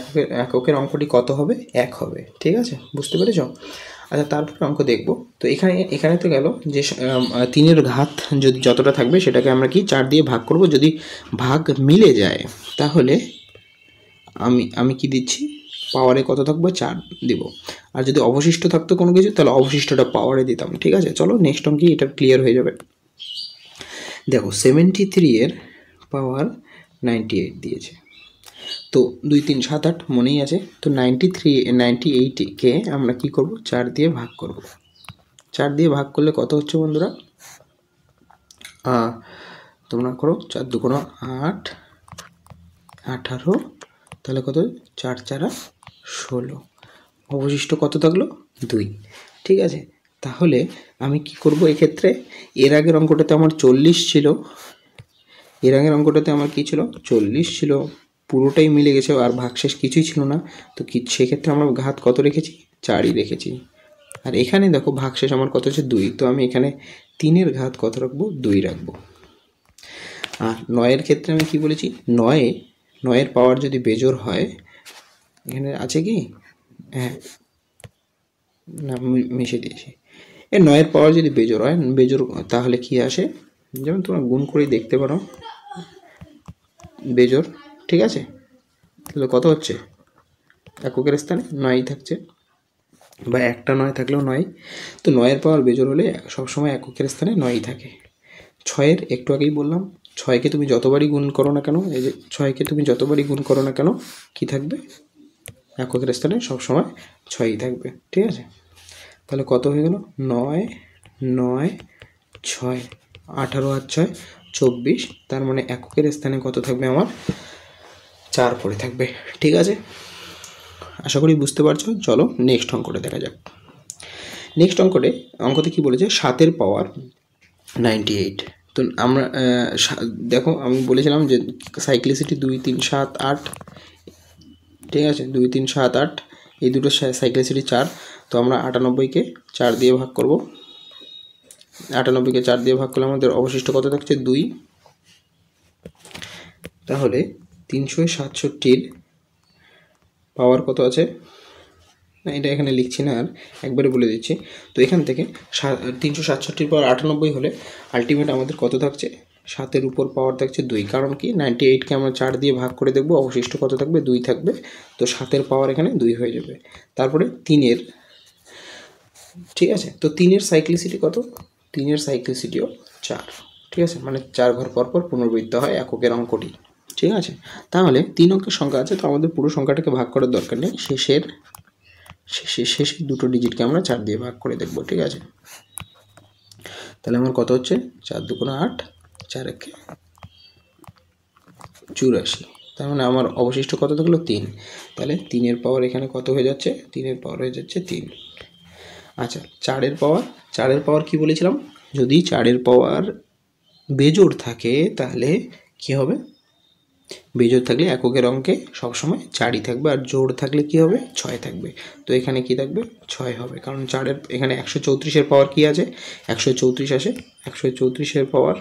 এককের অঙ্কটি কত হবে 1 হবে, ঠিক আছে, বুঝতে পেরেছ। আচ্ছা তারপরে অঙ্ক দেখব। তো এখানে তো গেল যে 3-এর ঘাত যদি যতটা থাকবে সেটাকে আমরা কি 4 দিয়ে ভাগ করব। যদি ভাগ মিলে যায় তাহলে আমি কি দিচ্ছি পাওয়ারে কত থাকবে 4 দিব। আর যদি অবশিষ্ট থাকতো কোনো কিছু তাহলে অবশিষ্টটা পাওয়ারে দিতাম, ঠিক আছে। চলো নেক্সট অঙ্কে এটা ক্লিয়ার হয়ে যাবে। দেখো 73-এর পাওয়ার 98 দিয়েছে। তো 2 3 7 8 মনেই আছে। তো 98কে আমরা কি করব, 4 দিয়ে ভাগ করব। 4 দিয়ে ভাগ করলে কত হচ্ছে বন্ধুরা? তোমরা করো, 4 2 8, 18, তাহলে কত, 4 4 16, অবশিষ্ট কত থাকলো? 2। ঠিক আছে, তাহলে আমি কি করব এক্ষেত্রে? এর আগের অঙ্কটাতে আমার 40 ছিল, এর আগের অঙ্কটাতে আমার কী ছিল? 40 ছিল, পুরোটাই মিলে গেছে আর ভাগশেষ কিছুই ছিল না। তো কি সেক্ষেত্রে আমরা ঘাত কত রেখেছি? 4ই রেখেছি। আর এখানে দেখো ভাগশেষ আমার কত হচ্ছে? 2। তো আমি এখানে 3-এর ঘাত কত রাখবো? 2 রাখবো। আর 9-এর ক্ষেত্রে আমি কি বলেছি? 9-এর পাওয়ার যদি বেজোড় হয়, এখানে আছে কি? হ্যাঁ, না মিশে দিয়েছি। 9-এর পাওয়ার যদি বেজোড় হয়, বেজোড় তাহলে কি আসে? যেমন তোমরা গুণ করে দেখতে পারো, বেজোড়, ঠিক আছে? তাহলে কত হচ্ছে? এককের স্থানে 9 থাকছে, বা একটা 9 থাকলেও 9। তো 9-এর পাওয়ার বেজোড় হলে সবসময় এককের স্থানে 9ই থাকে। 6-এর একটু আগেই বললাম, 6কে তুমি যতবারই গুণ করো না কেন, এই যে 6কে তুমি যতবারই গুণ করো না কেন, কী থাকবে? এককের স্থানে সবসময় 6ই থাকবে। ঠিক আছে, তাহলে কত হয়ে গেল? 9 9 6, 18 আর 6 24, তার মানে এককের স্থানে কত থাকবে আমার? 4 পড়ে থাকবে। ঠিক আছে, আশা করি বুঝতে পারছো। চলো নেক্সট অঙ্কটা দেখা যাক। নেক্সট অঙ্কতে কী বলেছে? 7-এর পাওয়ার 98। তো আমরা দেখো, আমি বলেছিলাম যে সাইক্লিসিটি 2 3 7 8, ঠিক আছে, 2 3 7 8, এই দুটো সাইক্লিসিটি 4। তো আমরা 98কে 4 দিয়ে ভাগ করব। 98কে 4 দিয়ে ভাগ করলে আমাদের অবশিষ্ট কত থাকছে? 2। তাহলে 367-র পাওয়ার কত আছে? না, এটা এখানে লিখছি না, আর একবারে বলে দিচ্ছি। তো এখান থেকে 367-র পাওয়ার 98 হলে আলটিমেট আমাদের কত থাকছে? 7-এর উপর পাওয়ার থাকছে 2। কারণ কি? 98কে আমরা 4 দিয়ে ভাগ করে দেখব, অবশিষ্ট কত থাকবে? 2 থাকবে। তো 7-এর পাওয়ার এখানে 2 হয়ে যাবে। তারপরে 3-এর, ঠিক আছে, তো 3-এর সাইক্লিসিটি কত? 3-এর সাইক্লিসিটিও 4। ঠিক আছে, মানে 4 ঘর পর পর পুনরাবৃত্ত হয় এককের অঙ্কটি। ঠিক আছে, তাহলে 3 অঙ্কের সংখ্যা আছে, তো আমাদের পুরো সংখ্যাটাকে ভাগ করার দরকার নেই। শেষের দুটো ডিজিটকে আমরা 4 দিয়ে ভাগ করে দেখব। ঠিক আছে, তাহলে আমার কত হচ্ছে? 4 2 8, 4 1 84, তার মানে আমার অবশিষ্ট কত থাকলো? 3। তাহলে 3-এর পাওয়ার এখানে কত হয়ে যাচ্ছে? 3-এর পাওয়ার হয়ে যাচ্ছে 3। আচ্ছা, 4-এর পাওয়ার কি বলেছিলাম? যদি 4-এর পাওয়ার বেজোড় থাকে তাহলে কি হবে? বেজোড় থাকলে এককের অঙ্কে সবসময় 4ই থাকবে, আর জোড় থাকলে কি হবে? 6 থাকবে। তো এখানে কি থাকবে? 6 হবে, কারণ 4-এর এখানে 134-এর পাওয়ার কি আছে? 134 আসে। 134-এর পাওয়ার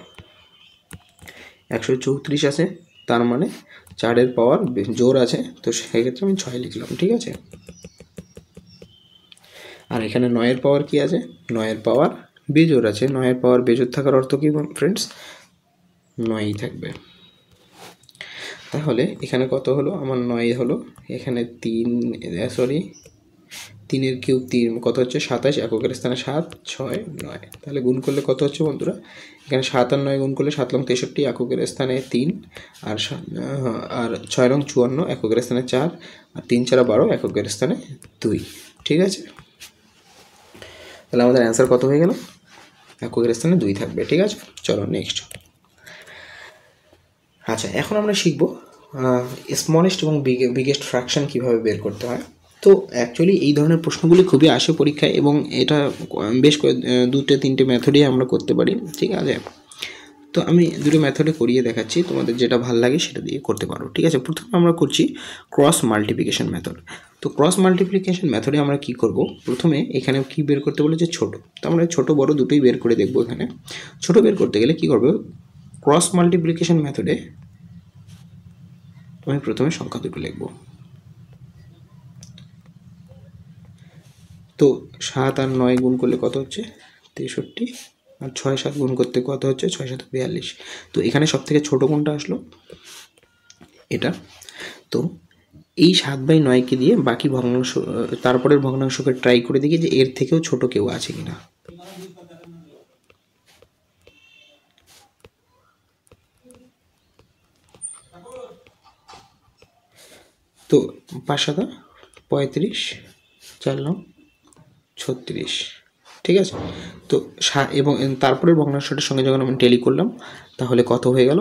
134 আছে, তার মানে 4-এর পাওয়ার জোড় আছে, তো সেক্ষেত্রে আমি 6 লিখলাম। ঠিক আছে, আর এখানে 9-এর পাওয়ার কি আছে? 9-এর পাওয়ার বেজোড় আছে। 9-এর পাওয়ার বেজোড় থাকার অর্থ কি ফ্রেন্ডস? 9ই থাকবে। তাহলে এখানে কত হলো? আমার 9 হলো। এখানে 3-এর কিউব 3 কত হচ্ছে? 27, এককের স্থানে 7 6 9। তাহলে গুণ করলে কত হচ্ছে বন্ধুরা? এখানে 7 আর 9 গুণ করলে 7 লং 63, এককের স্থানে 3, আর 6 রং 54, এককের স্থানে 4, আর 3 4 12, এককের স্থানে 2। ঠিক আছে, তাহলে আমাদের অ্যান্সার কত হয়ে গেল? এককের স্থানে 2 থাকবে। ঠিক আছে, চলো নেক্সট। আচ্ছা, এখন আমরা শিখব স্মলেস্ট এবং বিগেস্ট ফ্র্যাকশন কীভাবে বের করতে হয়। তো অ্যাকচুয়ালি এই ধরনের প্রশ্নগুলি খুবই আসে পরীক্ষায়, এবং এটা বেশ 2-3টে মেথডে আমরা করতে পারি। ঠিক আছে, তো আমি দুটো মেথডে করিয়ে দেখাচ্ছি, তোমাদের যেটা ভালো লাগে সেটা দিয়ে করতে পারো। ঠিক আছে, প্রথমে আমরা করছি ক্রস মাল্টিপ্লিকেশন মেথড। তো ক্রস মাল্টিপ্লিকেশন মেথডে আমরা কি করব? প্রথমে এখানে কি বের করতে বলেছে? ছোট। তো আমরা ছোট বড় দুটোই বের করে দেখব। এখানে ছোট বের করতে গেলে কি করব? ক্রস মাল্টিপ্লিকেশন মেথডে আমি প্রথমে সংখ্যা দুটো লিখব। তো 7 আর 9 গুণ করলে কত হচ্ছে? 63, আর 6 7 গুণ করতে কত হচ্ছে? 6 7 42। তো এখানে সব থেকে ছোটো কোনটা আসলো? এটা। তো এই 7/9কে দিয়ে বাকি ভগ্নাংশ, তারপরের ভগ্নাংশকে ট্রাই করে দেখি যে এর থেকেও ছোট কেউ আছে কিনা। তো 5 7 35, 4 9 36, ঠিক আছে। তো এবং তারপরে ভগ্নাংশটার সঙ্গে যখন আমি টেলি করলাম তাহলে কত হয়ে গেল,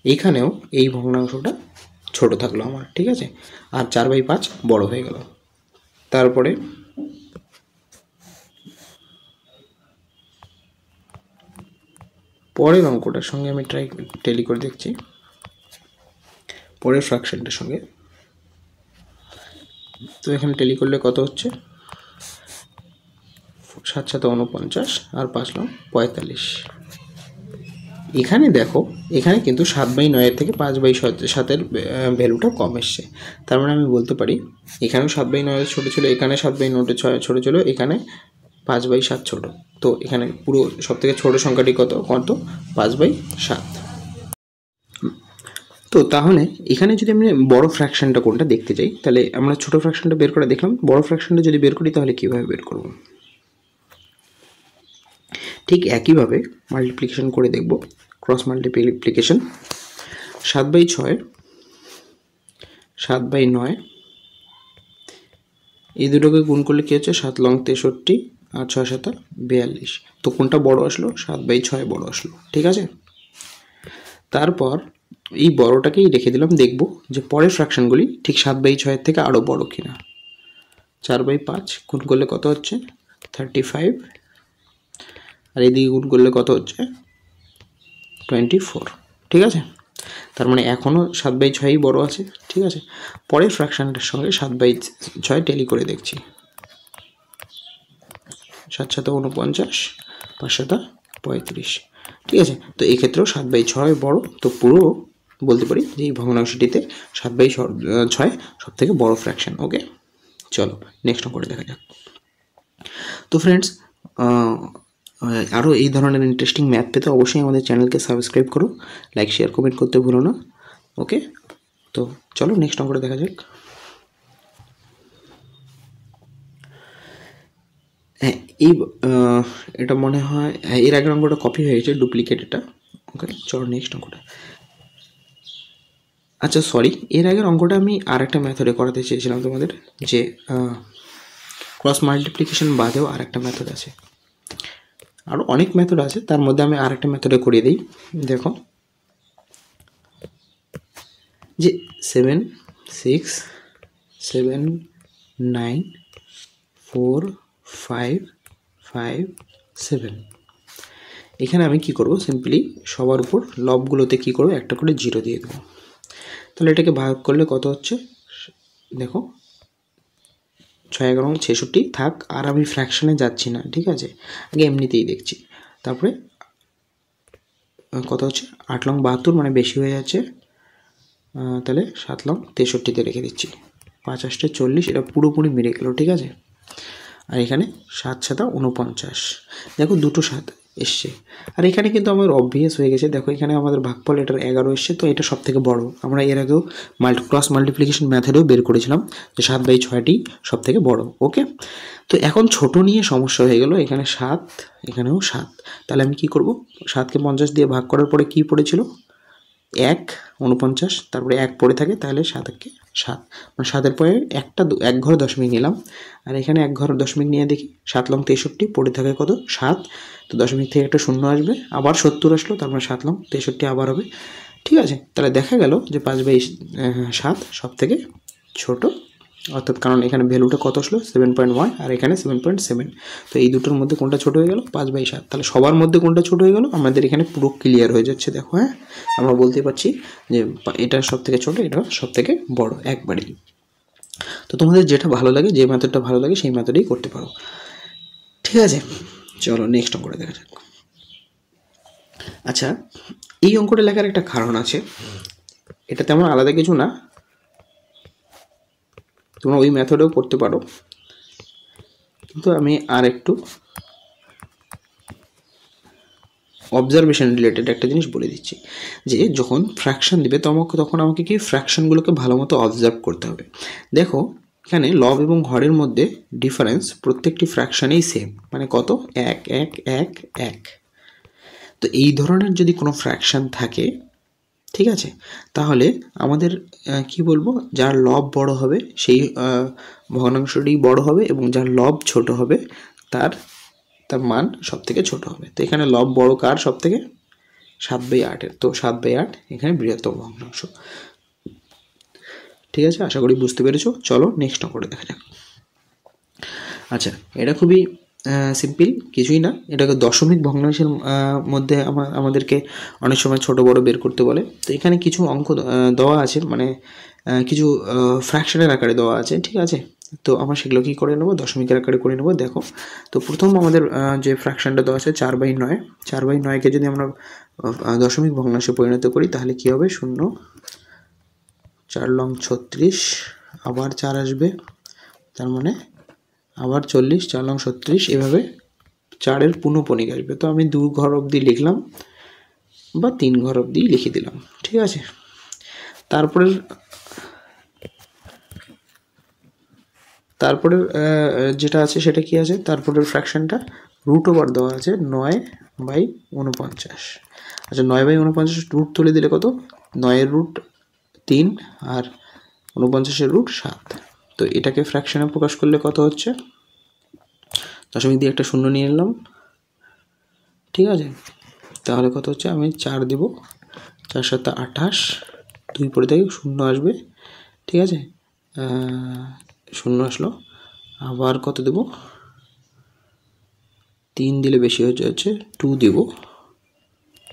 এইখানেও এই ভগ্নাংশটা ছোট থাকলো আমার, ঠিক আছে, আর 4/5 বড় হয়ে গেল। তারপরে পরের অঙ্কটার সঙ্গে আমি টেলি করে দেখছি, পরের ফ্র্যাকশনটার সঙ্গে। তো এখানে টেলি করলে কত হচ্ছে, 7 7 49 আর 5 9 45। এখানে দেখো, এখানে কিন্তু 7/9 থেকে 5/7 ভ্যালুটা কম এসছে। তার মানে আমি বলতে পারি এখানেও 7/9 ছোটো ছিল, এখানে 7/9 ছোটো ছিল, এখানে 5/7 ছোটো। তো এখানে পুরো সবথেকে ছোটো সংখ্যাটি কত 5/7। তো তাহলে এখানে যদি আমরা বড় ফ্র্যাকশনটা কোনটা দেখতে চাই, তাহলে আমরা ছোটো ফ্র্যাকশনটা বের করে দেখলাম, বড় ফ্র্যাকশনটা যদি বের করি তাহলে কীভাবে বের করব। ঠিক একইভাবে মাল্টিপ্লিকেশন করে দেখব, ক্রস মাল্টিপ্লিকেশন। 7/6, 7/9, এই দুটোকে গুণ করলে কী হচ্ছে, 7 লং 63 আর 6 7 42। তো কোনটা বড় আসলো, 7/6 বড় আসলো, ঠিক আছে। তারপর এই বড়টাকেই রেখে দিলাম, দেখব যে পরের ফ্র্যাকশনগুলি ঠিক 7/6 থেকে আরও বড় কিনা। 4/5 গুণ করলে কত হচ্ছে 35, আর এদিকে গুণ করলে কত হচ্ছে 24, ঠিক আছে। তার মানে এখনও 7/6 বড় আছে, ঠিক আছে। পরের ফ্র্যাকশনটার সঙ্গে 7/6 টেলি করে দেখছি। 7 7 49, 5 7 35, ঠিক আছে। তো এক্ষেত্রেও 7/6 বড়। তো পুরো বলতে পারি যে এই ভগ্নাংশটিতে 7/6 সব থেকে বড় ফ্র্যাকশন। ওকে, চলো নেক্সট করে দেখা যাক। তো ফ্রেন্ডস, আরও এই ধরনের ইন্টারেস্টিং ম্যাথ পেতে অবশ্যই আমাদের চ্যানেলকে সাবস্ক্রাইব করো, লাইক শেয়ার কমেন্ট করতে ভুলো না। ওকে, তো চলো নেক্সট অঙ্কটা দেখা যাক। হ্যাঁ, এটা মনে হয় এর আগের অঙ্কটা কপি হয়ে গেছে, ডুপ্লিকেট এটা। ওকে, চলো নেক্সট অঙ্কটা। আচ্ছা সরি, এর আগের অঙ্কটা আমি আর একটা মেথডে করাতে চেয়েছিলাম তোমাদের, যে ক্রস মাল্টিপ্লিকেশন বাদেও আর একটা মেথড আছে, আরও অনেক মেথড আছে, তার মধ্যে আমি আর একটা মেথডে করিয়ে দিই। দেখো যে 7 6 7 9 4 5 5 7, এখানে আমি কি করব, সিম্পলি সবার উপর লবগুলোতে কি করব, একটা করে 0 দিয়ে দেবো। তাহলে এটাকে ভাগ করলে কত হচ্ছে, দেখো 6 11 66 থাক, আর আমি ফ্র্যাকশনে যাচ্ছি না, ঠিক আছে, আগে এমনিতেই দেখছি। তারপরে কত হচ্ছে 8 লং 72, মানে বেশি হয়ে যাচ্ছে, তাহলে 7 লং 63-তে রেখে দিচ্ছি। 5 8 40, এটা পুরোপুরি মেরে গেল, ঠিক আছে। আর এখানে 7 7 49, দেখো দুটো 7 এসছে। আর এখানে কিন্তু আমার অবভিয়াস হয়ে গেছে, দেখো এখানে আমাদের ভাগফল এটার 11 এসছে, তো এটা সব থেকে বড়। আমরা এর আগেও ক্রস মাল্টিপ্লিকেশন মেথডেও বের করেছিলাম যে 7/6টি সব থেকে বড়। ওকে, তো এখন ছোট নিয়ে সমস্যা হয়ে গেল, এখানে 7, এখানেও 7। তাহলে আমি কি করব, 7কে 50 দিয়ে ভাগ করার পরে কি পড়েছিল 1 49, তারপরে 1 পড়ে থাকে, তাহলে 7কে 7, মানে 7-এর পরে এক ঘর দশমিক নিলাম, আর এখানে এক ঘর দশমিক নিয়ে দেখি 7 লং 63 পড়ে থাকে কত 7, তো দশমিক থেকে একটা শূন্য আসবে, আবার 70 আসলো, তার মানে 7 লং 63 আবার হবে, ঠিক আছে। তাহলে দেখা গেল যে 5/7 সব থেকে ছোট, অর্থাৎ কারণ এখানে ভ্যালুটা কত আসলো 7.1, আর এখানে 7.7, তো এই দুটোর মধ্যে কোনটা ছোট হয়ে গেল 5/7। তাহলে সবার মধ্যে কোনটা ছোট হয়ে গেল, আমাদের এখানে পুরো ক্লিয়ার হয়ে যাচ্ছে। দেখো, হ্যাঁ, আমরা বলতে পারছি যে এটা সব থেকে ছোট, এটা সব থেকে বড় একবারেই। তো তোমাদের যেটা ভালো লাগে, যে মেথডটা ভালো লাগে সেই মেথডেই করতে পারো, ঠিক আছে। চলো নেক্সট অঙ্কটা দেখা যাক। আচ্ছা, এই অঙ্কটা লেখার একটা কারণ আছে, এটা তেমন আলাদা কিছু না, তোমরা ওই মেথডেও করতে পারো, কিন্তু আমি আর একটু অবজারভেশন রিলেটেড একটা জিনিস বলে দিচ্ছি, যে যখন ফ্র্যাকশন দিবে তখন আমাকে কি ফ্র্যাকশনগুলোকে ভালো মতো অবজার্ভ করতে হবে। দেখো এখানে লব এবং হরের মধ্যে ডিফারেন্স প্রত্যেকটি ফ্র্যাকশনেই সেম, মানে কত 1 1 1 1। তো এই ধরনের যদি কোনো ফ্র্যাকশন থাকে ঠিক আছে, তাহলে আমাদের কি বলবো, যার লব বড় হবে সেই ভগ্নাংশটি বড় হবে, এবং যার লব ছোট হবে তার তার মান সব থেকে ছোট হবে। তো এখানে লব বড় কার সব থেকে? 7/8-এর। তো 7/8 এখানে বৃহত্তম ভগ্নাংশ। ঠিক আছে, আশা করি বুঝতে পেরেছো। চলো নেক্সট অঙ্কটা দেখা যাক। আচ্ছা, এটা খুবই সিম্পল, কিছুই না। এটাকে দশমিক ভগ্নাংশের মধ্যে আমাদেরকে অনেক সময় ছোট বড় বের করতে বলে। তো এখানে কিছু অঙ্ক দেওয়া আছে, মানে কিছু ফ্র্যাকশনের আকারে দেওয়া আছে। ঠিক আছে, তো আমরা সেগুলো কী করে নেবো, দশমিকের আকারে করে নেবো। দেখো, তো প্রথম আমাদের যে ফ্র্যাকশনটা দেওয়া আছে 4/9, 4/9কে যদি আমরা দশমিক ভগ্নাংশে পরিণত করি তাহলে কী হবে, 0, 4 লং 36, আবার 4 আসবে, তার মানে আবার 40, 4 লং 36, এভাবে 4-এর পুনঃপণিক আসবে। তো আমি 2 ঘর অবধি লিখলাম বা 3 ঘর অবধি লিখে দিলাম। ঠিক আছে, তারপরের যেটা আছে সেটা কি আছে, তারপরের ফ্র্যাকশনটা রুট ওভার দেওয়া আছে 9/49। আচ্ছা, 9/49 রুট তুলে দিলে কত, 9-এর রুট 3 আর 49-এর রুট 7। তো এটাকে ফ্র্যাকশনে প্রকাশ করলে কত হচ্ছে, দশমিক দিয়ে একটা শূন্য নিয়ে নিলাম। ঠিক আছে, তাহলে কত হচ্ছে, আমি 4 দেব, 4 7 28, 2 পরে থেকে 0 আসবে। ঠিক আছে, 0 আসলো, আবার কত দেব, 3 দিলে বেশি হয়ে যাচ্ছে, 2 দেব,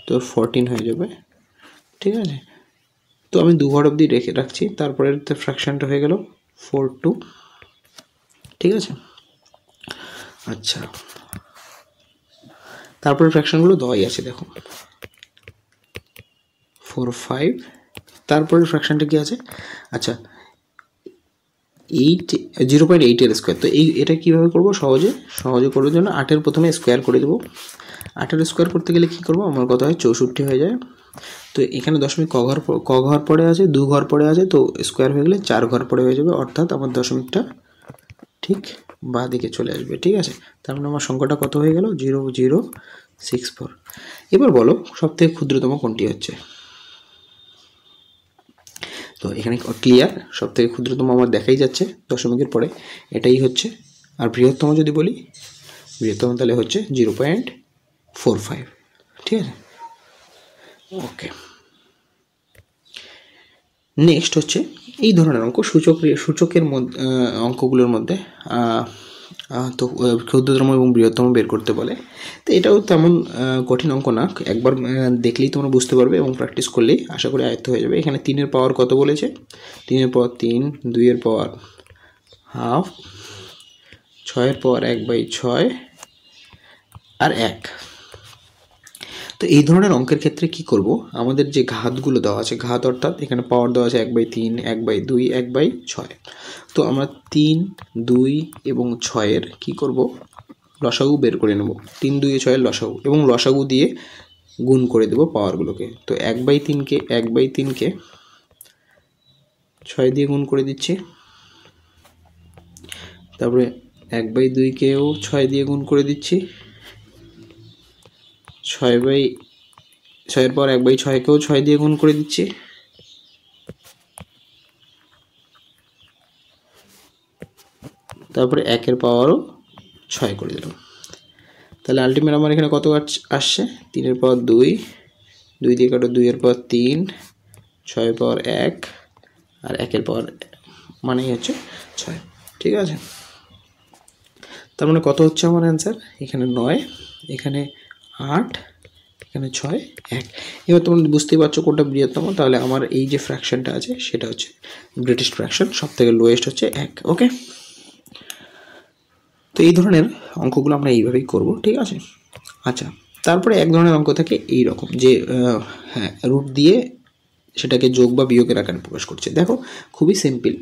তো 14 হয়ে যাবে। ঠিক আছে, তো আমি 2 ঘর অবধি রাখছি। তারপরে ফ্র্যাকশনটা হয়ে গেল 4/2। ঠিক আছে, আচ্ছা, তারপরে ফ্র্যাকশনগুলো দেওয়াই আছে, দেখো 4 5। তারপরে ফ্র্যাকশনটা কি আছে, আচ্ছা 0.8-এর স্কোয়ার। তো এটা কীভাবে করবো, সহজে করার জন্য 8-এর প্রথমে স্কোয়ার করে দেবো। 8-এর স্কোয়ার করতে গেলে কী করবো, আমার কথা হয় 64 হয়ে যায়। তো এখানে দশমিক ক ঘর পড়ে আছে, 2 ঘর পড়ে আছে, তো স্কোয়ার হয়ে গেলে 4 ঘর পড়ে হয়ে যাবে, অর্থাৎ আমার দশমিকটা ঠিক বাঁ দিকে চলে আসবে। ঠিক আছে, তার মানে আমার সংখ্যাটা কত হয়ে গেল, 0064। এবার বলো সবথেকে ক্ষুদ্রতম কোনটি হচ্ছে। তো এখানে ক্লিয়ার, সবথেকে ক্ষুদ্রতম আমার দেখাই যাচ্ছে দশমিকের পরে, এটাই হচ্ছে। আর বৃহত্তম যদি বলি, বৃহত্তম তাহলে হচ্ছে 0.45। ঠিক আছে, ওকে। নেক্সট হচ্ছে এই ধরনের অঙ্ক, সূচকের মধ্যে অঙ্কগুলোর মধ্যে তো ক্ষুদ্রতম এবং বৃহত্তম বের করতে বলে। তো এটাও তেমন কঠিন অঙ্ক না, একবার দেখলেই তোমরা বুঝতে পারবে এবং প্র্যাকটিস করলেই আশা করি আয়ত্ত হয়ে যাবে। এখানে 3-এর পাওয়ার কত বলেছে, 3-এর পাওয়ার 3, 2-এর পাওয়ার হাফ, 6-এর পাওয়ার 1/6 আর 1। তো এই ধরনের অঙ্কের ক্ষেত্রে কি করব, আমাদের যে ঘাতগুলো দেওয়া আছে, ঘাত অর্থাৎ এখানে পাওয়ার দেওয়া আছে 1/3, 1/2, 1/6। তো আমরা 3, 2 এবং 6-এর কী করব, লসাগু বের করে নেব। 3, 2, 6-এর লসাগু, এবং লসাগু দিয়ে গুণ করে দেব পাওয়ারগুলোকে। তো 1/3কে 6 দিয়ে গুণ করে দিচ্ছি, তারপরে 1/2কেও 6 দিয়ে গুণ করে দিচ্ছি, 6/6-এর পর 1/6কেও 6 দিয়ে গুণ করে দিচ্ছি, তারপরে 1-এর পাওয়ারও 6 করে দিলাম। তাহলে আলটিমেট আমার এখানে কত আসছে, 3-এর পাওয়ার 2, 2 দিয়ে কাটো, 2-এর পাওয়ার 3, 6-এর পাওয়ার 1 আর 1-এর পাওয়ার মানেই হচ্ছে 6। ঠিক আছে, তার মানে কত হচ্ছে আমার অ্যান্সার, এখানে 9, এখানে 8, এখানে 6, 1। এবার তোমরা বুঝতেই পারছো কোনটা বৃহত্তম। তাহলে আমার এই যে ফ্র্যাকশনটা আছে সেটা হচ্ছে গ্রেটেস্ট ফ্র্যাকশন, সব থেকে লোয়েস্ট হচ্ছে 1। ওকে, তো এই ধরনের অঙ্কগুলো আমরা এইভাবেই করব। ঠিক আছে, আচ্ছা, তারপরে এক ধরনের অঙ্ক থাকে এই রকম, যে হ্যাঁ রুট দিয়ে সেটাকে যোগ বা বিয়োগের আকারে প্রকাশ করছে। দেখো খুবই সিম্পল,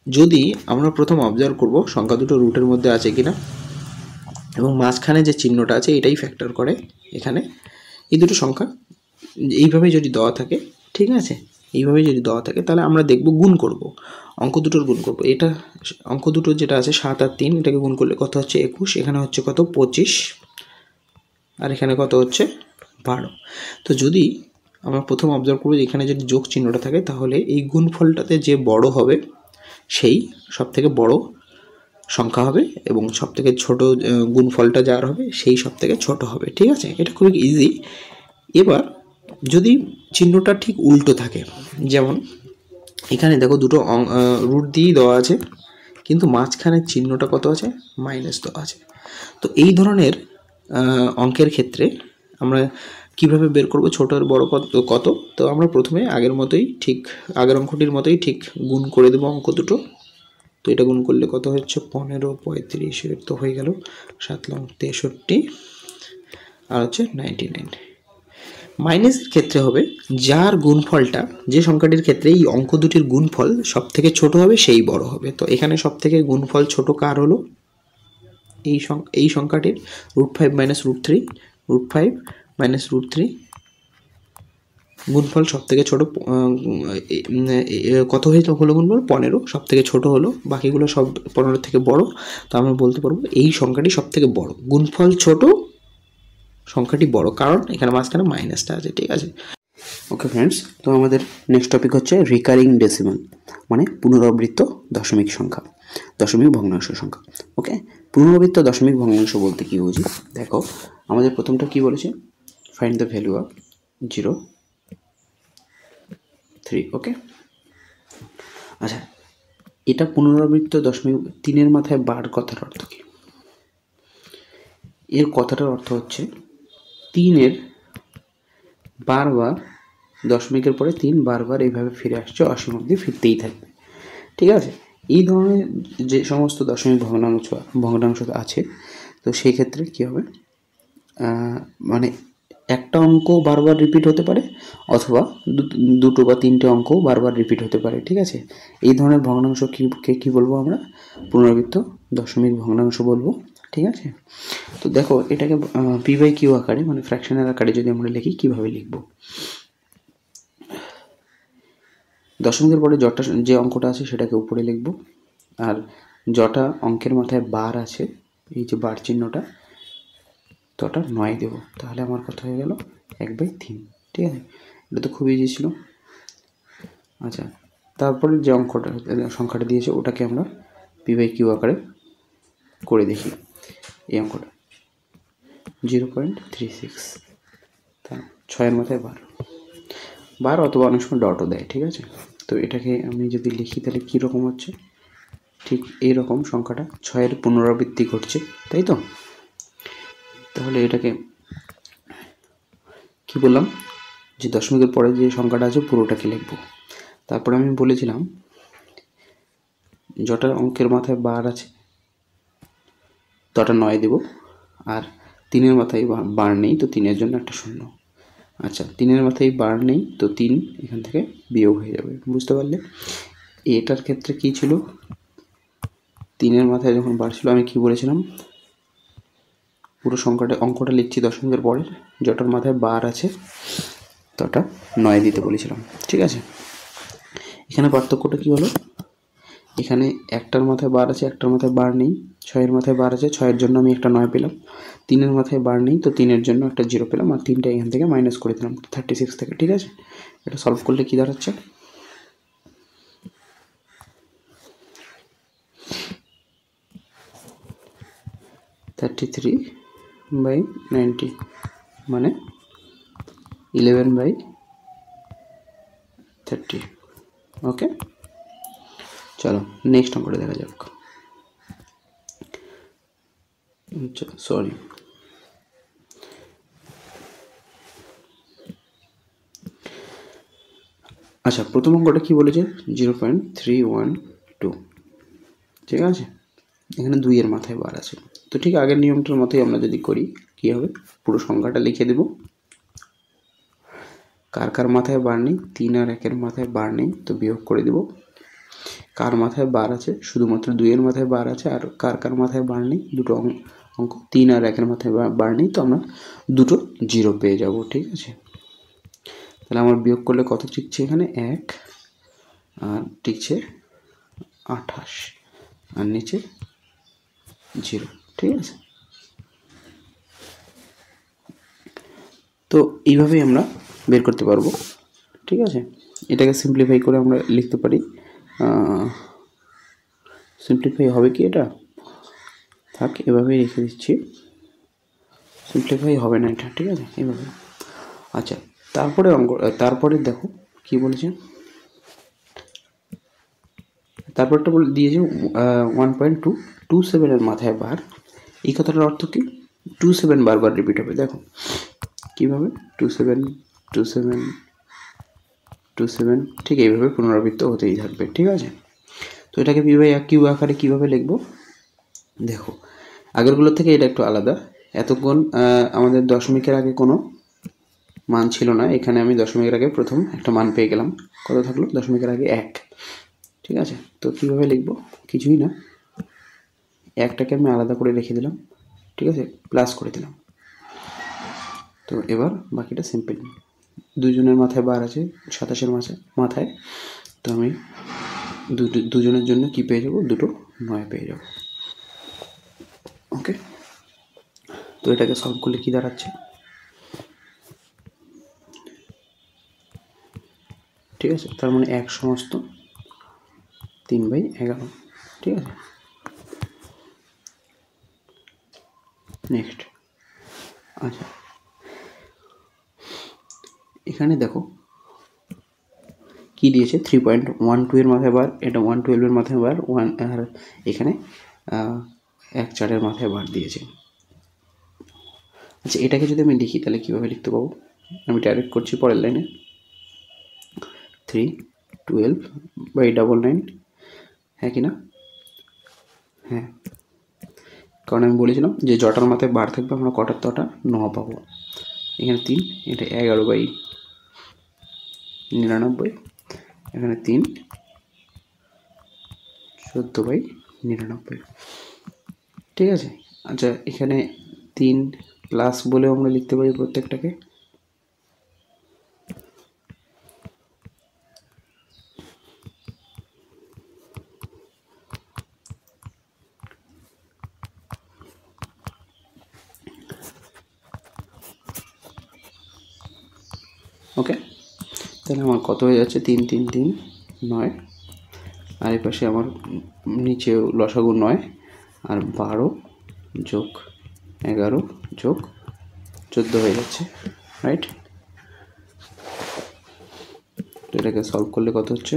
যদি আমরা প্রথম অবজার্ভ করব সংখ্যা দুটো রুটের মধ্যে আছে কিনা, এবং মাঝখানে যে চিহ্নটা আছে এটাই ফ্যাক্টর করে এখানে। এই দুটো সংখ্যা এইভাবেই যদি দেওয়া থাকে, ঠিক আছে, এইভাবেই যদি দেওয়া থাকে, তাহলে আমরা দেখব গুণ করব, অঙ্ক দুটোর গুণ করব। এটা অঙ্ক দুটো যেটা আছে 7 আর 3, এটাকে গুণ করলে কত হচ্ছে 21, এখানে হচ্ছে কত 25, আর এখানে কত হচ্ছে 12। তো যদি আমরা প্রথম অবজার্ভ করব যে এখানে যদি যোগ চিহ্নটা থাকে তাহলে এই গুণফলটাতে যে বড় হবে সেই সবথেকে বড় সংখ্যা হবে এবং সবথেকে ছোট গুণফলটা যার হবে সেই সবথেকে ছোট হবে। ঠিক আছে, এটা খুবই ইজি। এবার যদি চিহ্নটা ঠিক উল্টো থাকে, যেমন এখানে দেখো দুটো রুট দিয়েই দেওয়া আছে কিন্তু মাঝখানের চিহ্নটা কত আছে, মাইনাস দেওয়া আছে। তো এই ধরনের অঙ্কের ক্ষেত্রে আমরা কিভাবে বের করব ছোট আর বড় কত? তো আমরা প্রথমে আগের মতোই ঠিক আগের অঙ্কটির মতোই ঠিক গুণ করে দেবো অঙ্ক দুটো। তো এটা গুণ করলে কত হচ্ছে 15, 35 তো হয়ে গেল 7 লং 63 আর হচ্ছে 99। মাইনাসের ক্ষেত্রে হবে যার গুণফলটা, যে সংখ্যাটির ক্ষেত্রে এই অঙ্ক দুটির গুণফল সব থেকে ছোট হবে সেই বড় হবে। তো এখানে সব থেকে গুণফল ছোট কার হলো, এই সংখ্যাটির √5 - √3, √5 - √3 গুণফল সব থেকে ছোট কত হয়েছে হলো গুণফল 15, সব থেকে ছোট হলো, বাকিগুলো সব 15 থেকে বড়। তো আমরা বলতে পারবো এই সংখ্যাটি সব থেকে বড়, গুণফল ছোট সংখ্যাটি বড়, কারণ এখানে মাঝখানে মাইনাসটা আছে। ঠিক আছে, ওকে ফ্রেন্ডস, তো আমাদের নেক্সট টপিক হচ্ছে রিকারিং ডেসিমাল, মানে পুনরাবৃত্ত দশমিক সংখ্যা, দশমিক ভগ্নাংশ সংখ্যা। ওকে, পুনরাবৃত্ত দশমিক ভগ্নাংশ বলতে কি বুঝি? দেখো, আমাদের প্রথমটা কি বলেছে, ফাইন্ড দ্য ভ্যালু অফ 0, 3। ওকে, আচ্ছা, এটা পুনরাবৃত্ত দশমিক, 3-এর মাথায় বার কথার অর্থ কি? এর কথাটার অর্থ হচ্ছে 3-এর বারবার, দশমিকের পরে 3 বারবার এইভাবে ফিরে আসছে, অসীম অবধি ফিরতেই থাকবে। ঠিক আছে, এই ধরনের যে সমস্ত দশমিক ভগ্নাংশ আছে, তো সেই ক্ষেত্রে কী হবে, মানে একটা অঙ্ক বারবার রিপিট হতে পারে অথবা দুটো বা তিনটে অঙ্ক বারবার রিপিট হতে পারে। ঠিক আছে, এই ধরনের ভগ্নাংশকে কী বলবো আমরা? পুনরাবৃত্ত দশমিক ভগ্নাংশ বলবো। ঠিক আছে, তো দেখো এটাকে p/q আকারে, মানে ফ্র্যাকশনের আকারে যদি আমরা লিখি, কীভাবে লিখব? দশমিকের পরে যটা যে অঙ্কটা আছে সেটাকে উপরে লিখব, আর যটা অঙ্কের মাথায় বার আছে, এই যে বার চিহ্নটা, তটা 9 দেব, তাহলে আমার কথা হয়ে গেল 1/3। ঠিক আছে, এটা তো খুব ইজি ছিল। আচ্ছা, তারপরে যে সংখ্যাটা দিয়েছে ওটাকে আমরা p/q আকারে করে দেখি। এই অঙ্কটা 0.36, তা 6-এর মাথায় 12 অথবা অনেক সময় ডটও দেয়। ঠিক আছে, তো এটাকে আমি যদি লিখি তাহলে কীরকম হচ্ছে, ঠিক এইরকম সংখ্যাটা 6-এর পুনরাবৃত্তি ঘটছে, তাই তো? তাহলে এটাকে কি বললাম, যে দশমিকের পরে যে সংখ্যাটা আছে পুরোটাকে লিখব। তারপরে আমি বলেছিলাম যটা অঙ্কের মাথায় বার আছে তটা 9 দেব, আর 3-এর মাথায় বার নেই, তো 3-এর জন্য একটা শূন্য। আচ্ছা, 3-এর মাথায় বার নেই, তো 3 এখান থেকে বিয়োগ হয়ে যাবে। বুঝতে পারলে? এটার ক্ষেত্রে কি ছিল, 3-এর মাথায় যখন বার ছিল, আমি কি বলেছিলাম, পুরো অঙ্কটা লিখছি দশমিকের পরে, যটার মাথায় বার আছে তটা 9 দিতে বলেছিলাম। ঠিক আছে, এখানে পার্থক্যটা কি হলো, এখানে একটার মাথায় বার আছে, একটার মাথায় বার নেই, 6-এর মাথায় বার আছে, 6-এর জন্য আমি একটা 9 পেলাম, 3-এর মাথায় বার নেই, তো 3-এর জন্য একটা 0 পেলাম, আর 3টা এখান থেকে মাইনাস করে দিলাম 36 থেকে। ঠিক আছে, এটা সলভ করলে কি দাঁড়াচ্ছে, 33/90, মানে 11/30। ওকে, চলো নেক্সট অঙ্কটা দেখা যাক। সরি, আচ্ছা, প্রথম অঙ্কটা কি বলেছে, 0.312। ঠিক আছে, এখানে 2-এর মাথায় বার আছে, তো ঠিক আগের নিয়মটার মতোই আমরা যদি করি, কি হবে, পুরো সংখ্যাটা লিখে দেব, কার কার মাথায় বার নেই, 3 আর 1-এর মাথায় বার নেই, তো বিয়োগ করে দেব। কার মাথায় বার আছে, শুধুমাত্র 2-এর মাথায় বার আছে, আর কার কার মাথায় বার নেই, দুটো অঙ্ক, 3 আর 1-এর মাথায় বার নেই, তো আমরা দুটো 0 পেয়ে যাব। ঠিক আছে, তাহলে আমার বিয়োগ করলে কত টিকছে, এখানে 1, আর টিকছে 28, আর নিচে 0। ঠিক আছে, তো এইভাবেই আমরা বের করতে পারবো। ঠিক আছে, এটাকে সিম্পলিফাই করে আমরা লিখতে পারি, সিম্পলিফাই হবে কি, এটা থাক, এভাবেই রেখে দিচ্ছি, সিম্পলিফাই হবে না এটা। ঠিক আছে, এভাবে। আচ্ছা, তারপরে দেখো কি বলেছে, তারপরটা বলে দিয়েছে 1.227 মাথায় বার। এই কথাটার অর্থ কি, 27 বারবার রিপিট হবে। দেখো কীভাবে, 27 27 27, ঠিক এইভাবে পুনরাবৃত্ত হতেই থাকবে। ঠিক আছে, তো এটাকে কিউ আকারে কীভাবে লিখবো, দেখো আগেরগুলোর থেকে এটা একটু আলাদা। এতক্ষণ আমাদের দশমিকের আগে কোনো মান ছিল না, এখানে আমি দশমিকের আগে প্রথম একটা মান পেয়ে গেলাম। কত থাকলো, দশমিকের আগে 1। ঠিক আছে, তো কীভাবে লিখবো, কিছুই না, একটাকে আমি আলাদা করে রেখে দিলাম। ঠিক আছে, প্লাস করে দিলাম। তো এবার বাকিটা সিম্পল, দুজনের মাথায় বার আছে, 27-এর মাথায়, তো আমি দুজনের জন্য কি পেয়ে যাব, দুটো 9 পেয়ে যাব। ওকে, তো এটাকে সলভ করলে কি দাঁড়াচ্ছে, ঠিক আছে, তার মানে 1 সমস্ত 3/11। ঠিক আছে, নেক্সট। আচ্ছা, এখানে দেখো কি দিয়েছে, 3.12 এর মাথায় বার, এটা 112 এর মাথায় বার, আর এখানে 1/4 মাথায় বার দিয়েছে। আচ্ছা, এটাকে যদি আমি লিখি তাহলে কীভাবে লিখতে পাবো, আমি ডাইরেক্ট করছি পরের লাইনে, 312/99, হ্যাঁ কি না, হ্যাঁ, কারণ আমি বলেছিলাম যে জটার মাথায় বার থাকবে আমরা কটার তটা 9 পাবো। এখানে 3, এটা 11/99, এখানে 3 14/99। ঠিক আছে, আচ্ছা এখানে 3 প্লাস বলেও আমরা লিখতে পারি প্রত্যেকটাকে। ওকে, তাহলে আমার কত হয়ে যাচ্ছে, 3 3 3 9, আর এই পাশে আমার নিচে লসাগু 9, আর 12 যোগ 11 যোগ 14 হয়ে যাচ্ছে, রাইট। তো এটাকে সলভ করলে কত হচ্ছে,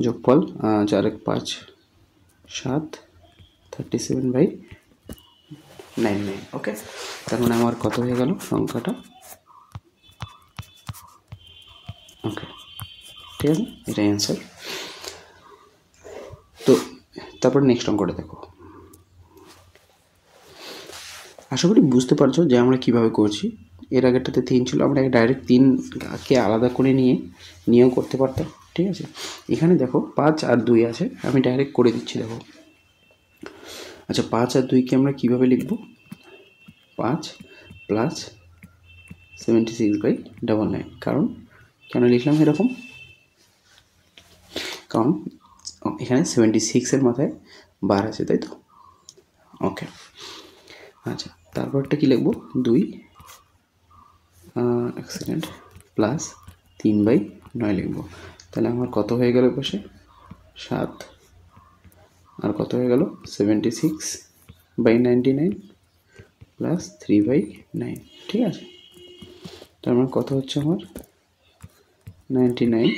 যোগফল 4 1 5 7, 37/99। ওকে, তার মানে আমার কত হয়ে গেল সংখ্যাটা, ওকে, ঠিক আছে, এটাই অ্যান্সার। তো তারপর নেক্সট অঙ্কটা দেখো, আশা করি বুঝতে পারছো যে আমরা কিভাবে করছি। এর আগেরটাতে 3 ছিল, আমরা ডাইরেক্ট 3কে আলাদা করে নিয়েও করতে পারতাম। ঠিক আছে, এখানে দেখো 5 আর 2 আছে, আমি ডাইরেক্ট করে দিচ্ছি। দেখো, আচ্ছা 5 আর 2কে আমরা কিভাবে লিখব, 5 প্লাস 76/99। কারণ কেন লিখলাম এরকম, কারণ এখানে 76-এর মাথায় বার আছে, তাই তো। ওকে, আচ্ছা তারপরটা কি লিখবো, 2 এক সেকেন্ড প্লাস 3/9 লিখবো। তাহলে আমার কত হয়ে গেল পাশে 7, আর কত হয়ে গেল 76/99 প্লাস 3/9। ঠিক আছে, তার মানে কত হচ্ছে আমার 99,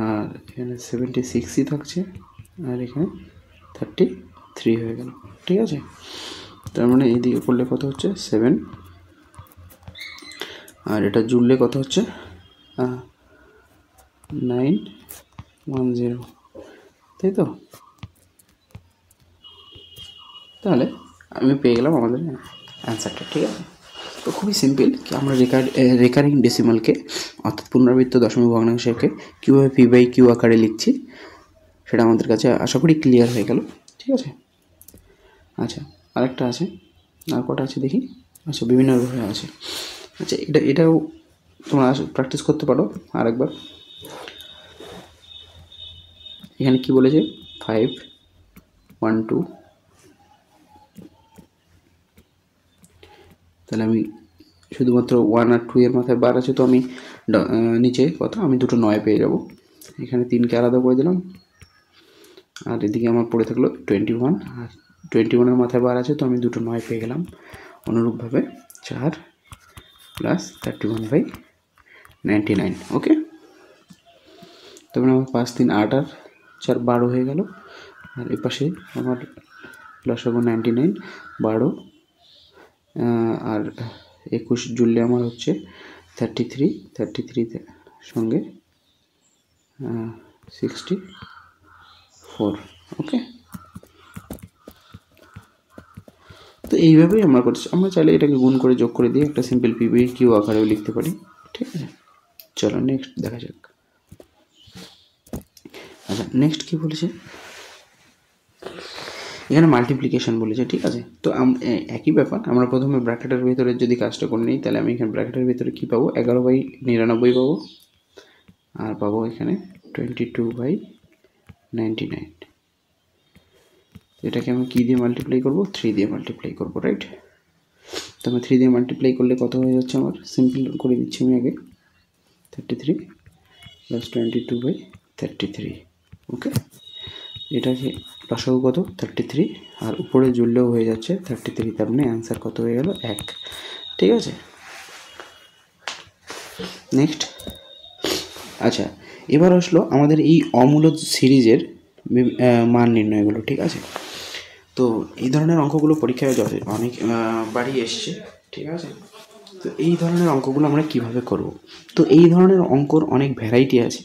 আর এখানে 76ই থাকছে, আর এখানে 33 হয়ে গেল। ঠিক আছে, তার মানে এইদিকে করলে কত হচ্ছে 7, আর এটা জুড়লে কত হচ্ছে 910, তাই তো। তাহলে আমি পেয়ে গেলাম আমাদের অ্যান্সারটা। ঠিক আছে, তো খুবই সিম্পল কি আমরা রেকারিং ডেসিমালকে অর্থাৎ পুনরাবৃত্ত দশমিক ভগ্নাংশকে কীভাবে p/q আকারে লিখছি সেটা আমাদের কাছে আশা করি ক্লিয়ার হয়ে গেল। ঠিক আছে, আচ্ছা আরেকটা আছে, আর কটা আছে দেখি, আচ্ছা বিভিন্নভাবে আছে। আচ্ছা এটাও তোমরা প্র্যাকটিস করতে পারো আরেকবার। এখানে কি বলেছে, 5 1 2 তাহলে আমি শুধুমাত্র 1 আর 2 এর মাথায় বার আছে, তো আমি নিচে কত, আমি দুটো 9 পেয়ে যাব। এখানে 3কে আলাদা করে দিলাম, আর এদিকে আমার পড়ে থাকলো 21, আর 21 এর মাথায় বার আছে, তো আমি দুটো 9 পেয়ে গেলাম। অনুরূপভাবে 4 প্লাস 31/99। ওকে, তারপরে আমার 5 3 8 আর 4 12 হয়ে গেল। আর এই পাশে আমার লসাগু 99, 12 আর 21 জুড়লে আমার হচ্ছে 33, 33 সঙ্গে 64। ওকে, তো এইভাবেই আমরা করছি। আমরা চাইলে এটাকে গুণ করে যোগ করে দিয়ে একটা সিম্পল PBQ আকারেও লিখতে পারি। ঠিক আছে, চলো নেক্সট দেখা যাক। আচ্ছা, নেক্সট কি বলেছে, এখানে মাল্টিপ্লিকেশন বলেছে। ঠিক আছে, তো একই ব্যাপার, আমরা প্রথমে ব্র্যাকেটের ভিতরে যদি কাজটা করে নিই, তাহলে আমি এখানে ব্র্যাকেটের ভিতরে কী পাবো, 11/99 পাবো, আর পাবো এখানে 22/99। এটাকে আমি কী দিয়ে মাল্টিপ্লাই করবো, 3 দিয়ে মাল্টিপ্লাই করবো, রাইট? তো আমি 3 দিয়ে মাল্টিপ্লাই করলে কত হয়ে যাচ্ছে আমার, সিম্পল করে দিচ্ছি আমি আগে, 33 প্লাস 22/33। ওকে, এটাকে লসাগু কত, 33, আর উপরে জুড়লেও হয়ে যাচ্ছে 33, তার মানে অ্যান্সার কত হয়ে গেল, 1। ঠিক আছে, নেক্সট। আচ্ছা, এবার আসলো আমাদের এই অমূলদ সিরিজের মান নির্ণয়গুলো। ঠিক আছে, তো এই ধরনের অঙ্কগুলো পরীক্ষায় অনেক বাড়ি এসছে। ঠিক আছে, তো এই ধরনের অঙ্কগুলো আমরা কিভাবে করব, তো এই ধরনের অঙ্কর অনেক ভ্যারাইটি আছে,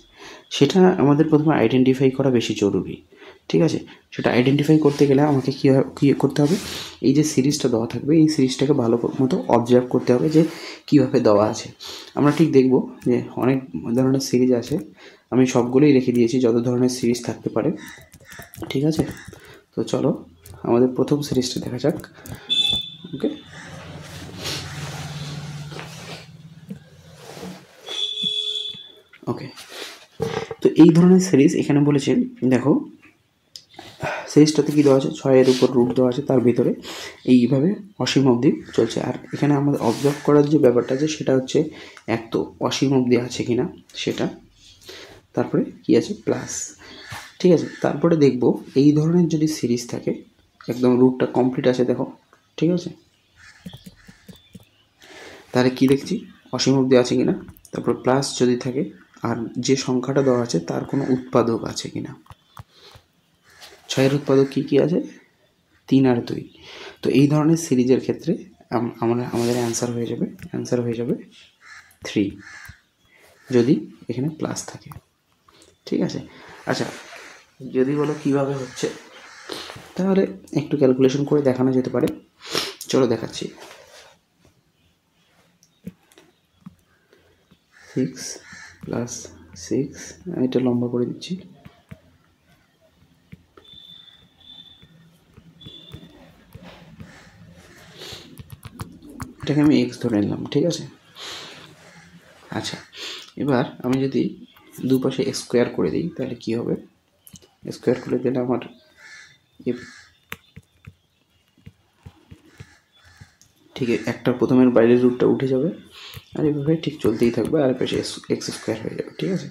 সেটা আমাদের প্রথমে আইডেন্টিফাই করা বেশি জরুরি। ঠিক আছে, সেটা আইডেন্টিফাই করতে গেলে আমাকে কী করতে হবে, এই যে সিরিজটা দেওয়া থাকবে, এই সিরিজটাকে ভালো মতো অবজার্ভ করতে হবে যে কীভাবে দেওয়া আছে। আমরা ঠিক দেখব যে অনেক ধরনের সিরিজ আছে, আমি সবগুলোই রেখে দিয়েছি যত ধরনের সিরিজ থাকতে পারে। ঠিক আছে, তো চলো আমাদের প্রথম সিরিজটা দেখা যাক। ওকে, ওকে, তো এই ধরনের সিরিজ এখানে বলেছে, দেখো সিরিজটাতে কী দেওয়া আছে, 6-এর উপর রুট দেওয়া আছে, তার ভিতরে এইভাবে অসীম অবধি চলছে। আর এখানে আমাদের অবজার্ভ করার যে ব্যাপারটা আছে সেটা হচ্ছে, এক তো অসীম অবধি আছে কিনা সেটা, তারপরে কি আছে, প্লাস। ঠিক আছে, তারপরে দেখব এই ধরনের যদি সিরিজ থাকে, একদম রুটটা কমপ্লিট আছে দেখো। ঠিক আছে, তাহলে কি দেখছি, অসীম অবধি আছে কিনা, তারপর প্লাস যদি থাকে, আর যে সংখ্যাটা দেওয়া আছে তার কোনো উৎপাদক আছে কিনা। 6-এর উৎপাদক কী কী আছে, 3 আর 2। তো এই ধরনের সিরিজের ক্ষেত্রে আমাদের অ্যান্সার হয়ে যাবে 3, যদি এখানে প্লাস থাকে। ঠিক আছে, আচ্ছা, যদি বলো কীভাবে হচ্ছে, তাহলে একটু ক্যালকুলেশন করে দেখানো যেতে পারে। চলো দেখাচ্ছি। 6 প্লাস 6, এটা লম্বা করে দিচ্ছি, এটাকে আমি এক্স ধরে নিলাম। ঠিক আছে, আচ্ছা, এবার আমি যদি দুপাশে স্কোয়ার করে দিই তাহলে কি হবে, স্কোয়ার করে দিলে আমার ঠিক একটা প্রথমের বাইরের রুটটা উঠে যাবে, আর এইভাবে ঠিক চলতেই থাকবে, আর পাশে এক্স স্কোয়ার হয়ে যাবে। ঠিক আছে,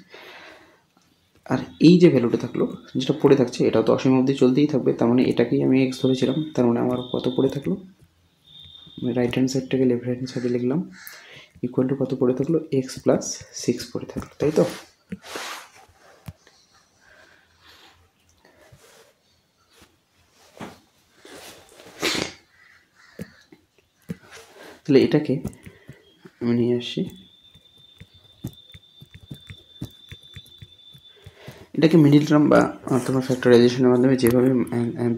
আর এই যে ভ্যালুটা থাকলো, যেটা পড়ে থাকছে, এটাও তো অসীম অবধি চলতেই থাকবে, তার মানে এটাকেই আমি এক্স ধরেছিলাম, তার মানে আমার কত পড়ে থাকলো, রাইট হ্যান্ড সাইডটাকে লেফট হ্যান্ড সাইডে লিখলাম, ইকুয়াল টু কত পড়ে থাকলো, এক্স প্লাস 6 পড়ে থাকলো, তাই তো? তাহলে এটাকে আমি নিয়ে আসছি, এটাকে মিডিল টার্ম বা তোমার ফ্যাক্টরাইজেশনের মাধ্যমে যেভাবে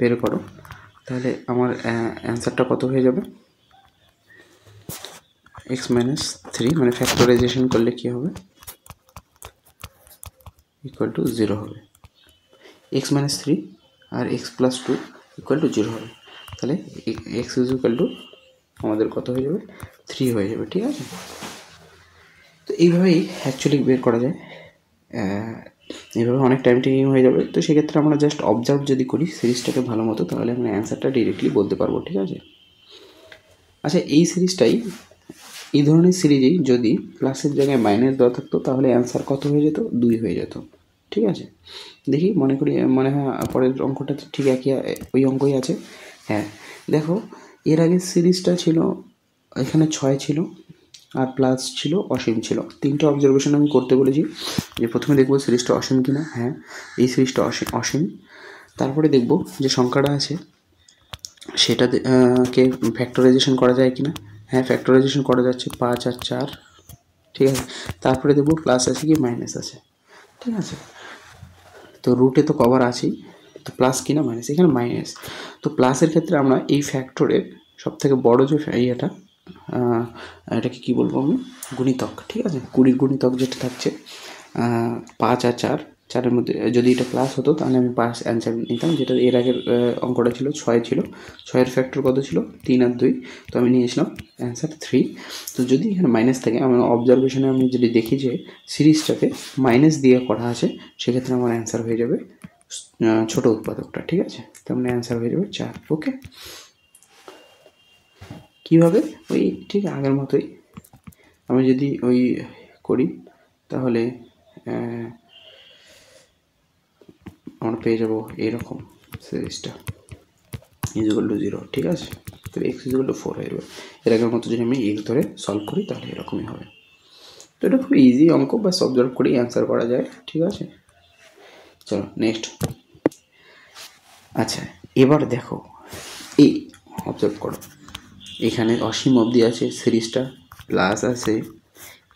বের করো, তাহলে আমার অ্যান্সারটা কত হয়ে যাবে, এক্স মাইনাস 3, মানে ফ্যাক্টরাইজেশন করলে কী হবে, ইকুয়াল টু 0 হবে, এক্স মাইনাস 3 আর এক্স প্লাস 2 ইকুয়াল টু 0 হবে। তাহলে এক্স ইজ ইকুয়াল টু আমাদের কত হয়ে যাবে, 3 হয়ে যাবে। ঠিক আছে, তো এইভাবেই অ্যাকচুয়ালি বের করা যায়, এইভাবে অনেক টাইম টেকিং হয়ে যাবে। তো সেক্ষেত্রে আমরা জাস্ট অবজার্ভ যদি করি সিরিজটাকে ভালো মতো, তাহলে আমরা অ্যান্সারটা ডিরেক্টলি বলতে পারবো। ঠিক আছে, আচ্ছা, এই সিরিজটাই, এই ধরনের সিরিজেই যদি প্লাসের জায়গায় মাইনাস দেওয়া থাকতো তাহলে অ্যান্সার কত হয়ে যেত? 2 হয়ে যেত। ঠিক আছে, দেখি মনে করি, মনে হয় পরের অঙ্কটা ঠিক একই, ওই অঙ্কই আছে। হ্যাঁ দেখো, এর আগে সিরিজটা ছিল, এখানে 6 ছিল আর প্লাস ছিল, অসীম ছিল। 3টে অবজারভেশন আমি করতে বলেছি, যে প্রথমে দেখবো সিরিজটা অসীম কিনা। হ্যাঁ, এই সিরিজটা অসীম। তারপরে দেখব যে সংখ্যাটা আছে সেটা কে ফ্যাক্টরাইজেশন করা যায় কিনা। হ্যাঁ, ফ্যাক্টরাইজেশন করা যাচ্ছে, 5 আর 4। ঠিক আছে, তারপরে দেখব প্লাস আছে কি মাইনাস আছে। ঠিক আছে, তো রুটে তো কভার আছেই, তো প্লাস কিনা মাইনাস, এখানে মাইনাস। তো প্লাসের ক্ষেত্রে আমরা এই ফ্যাক্টরের সবথেকে বড় যে ইয়েটা, এটাকে কী বলবো আমি, গুণিতক। ঠিক আছে, 20 গুণিতক যেটা থাকছে 5 আর 4, 4-এর মধ্যে যদি এটা প্লাস হতো তাহলে আমি 5 অ্যান্সার নিতাম, যেটা এর আগের অঙ্কটা ছিল 6 ছিল। 6-এর ফ্যাক্টর কত ছিল? 3 আর 2, তো আমি নিয়েছিলাম অ্যান্সার 3। তো যদি এখানে মাইনাস থাকে, আমার অবজারভেশনে আমি যদি দেখি যে সিরিজটাতে মাইনাস দিয়ে করা আছে, সেক্ষেত্রে আমার অ্যান্সার হয়ে যাবে ছোট উৎপাদকটা। ঠিক আছে, তার মানে অ্যান্সার হয়ে যাবে 4। ওকে, কীভাবে? ওই ঠিক আগের মতোই আমি যদি ওই করি তাহলে আমরা পেয়ে যাবো এইরকম সিরিজটা ইজিক্যাল টু 0। ঠিক আছে, তো এক্স ইজিক্যাল টু 4 হয়ে যাবে। এর আগের মতো যদি আমি এক্স ধরে সলভ করি তাহলে এরকমই হবে। তো এটা খুব ইজি অঙ্ক, বা অবজার্ভ করেই অ্যান্সার করা যায়। ঠিক আছে, চলো নেক্সট। আচ্ছা, এবার দেখো, এই অবজার্ভ করো, এখানে অসীম অবধি আছে সিরিজটা, প্লাস আছে,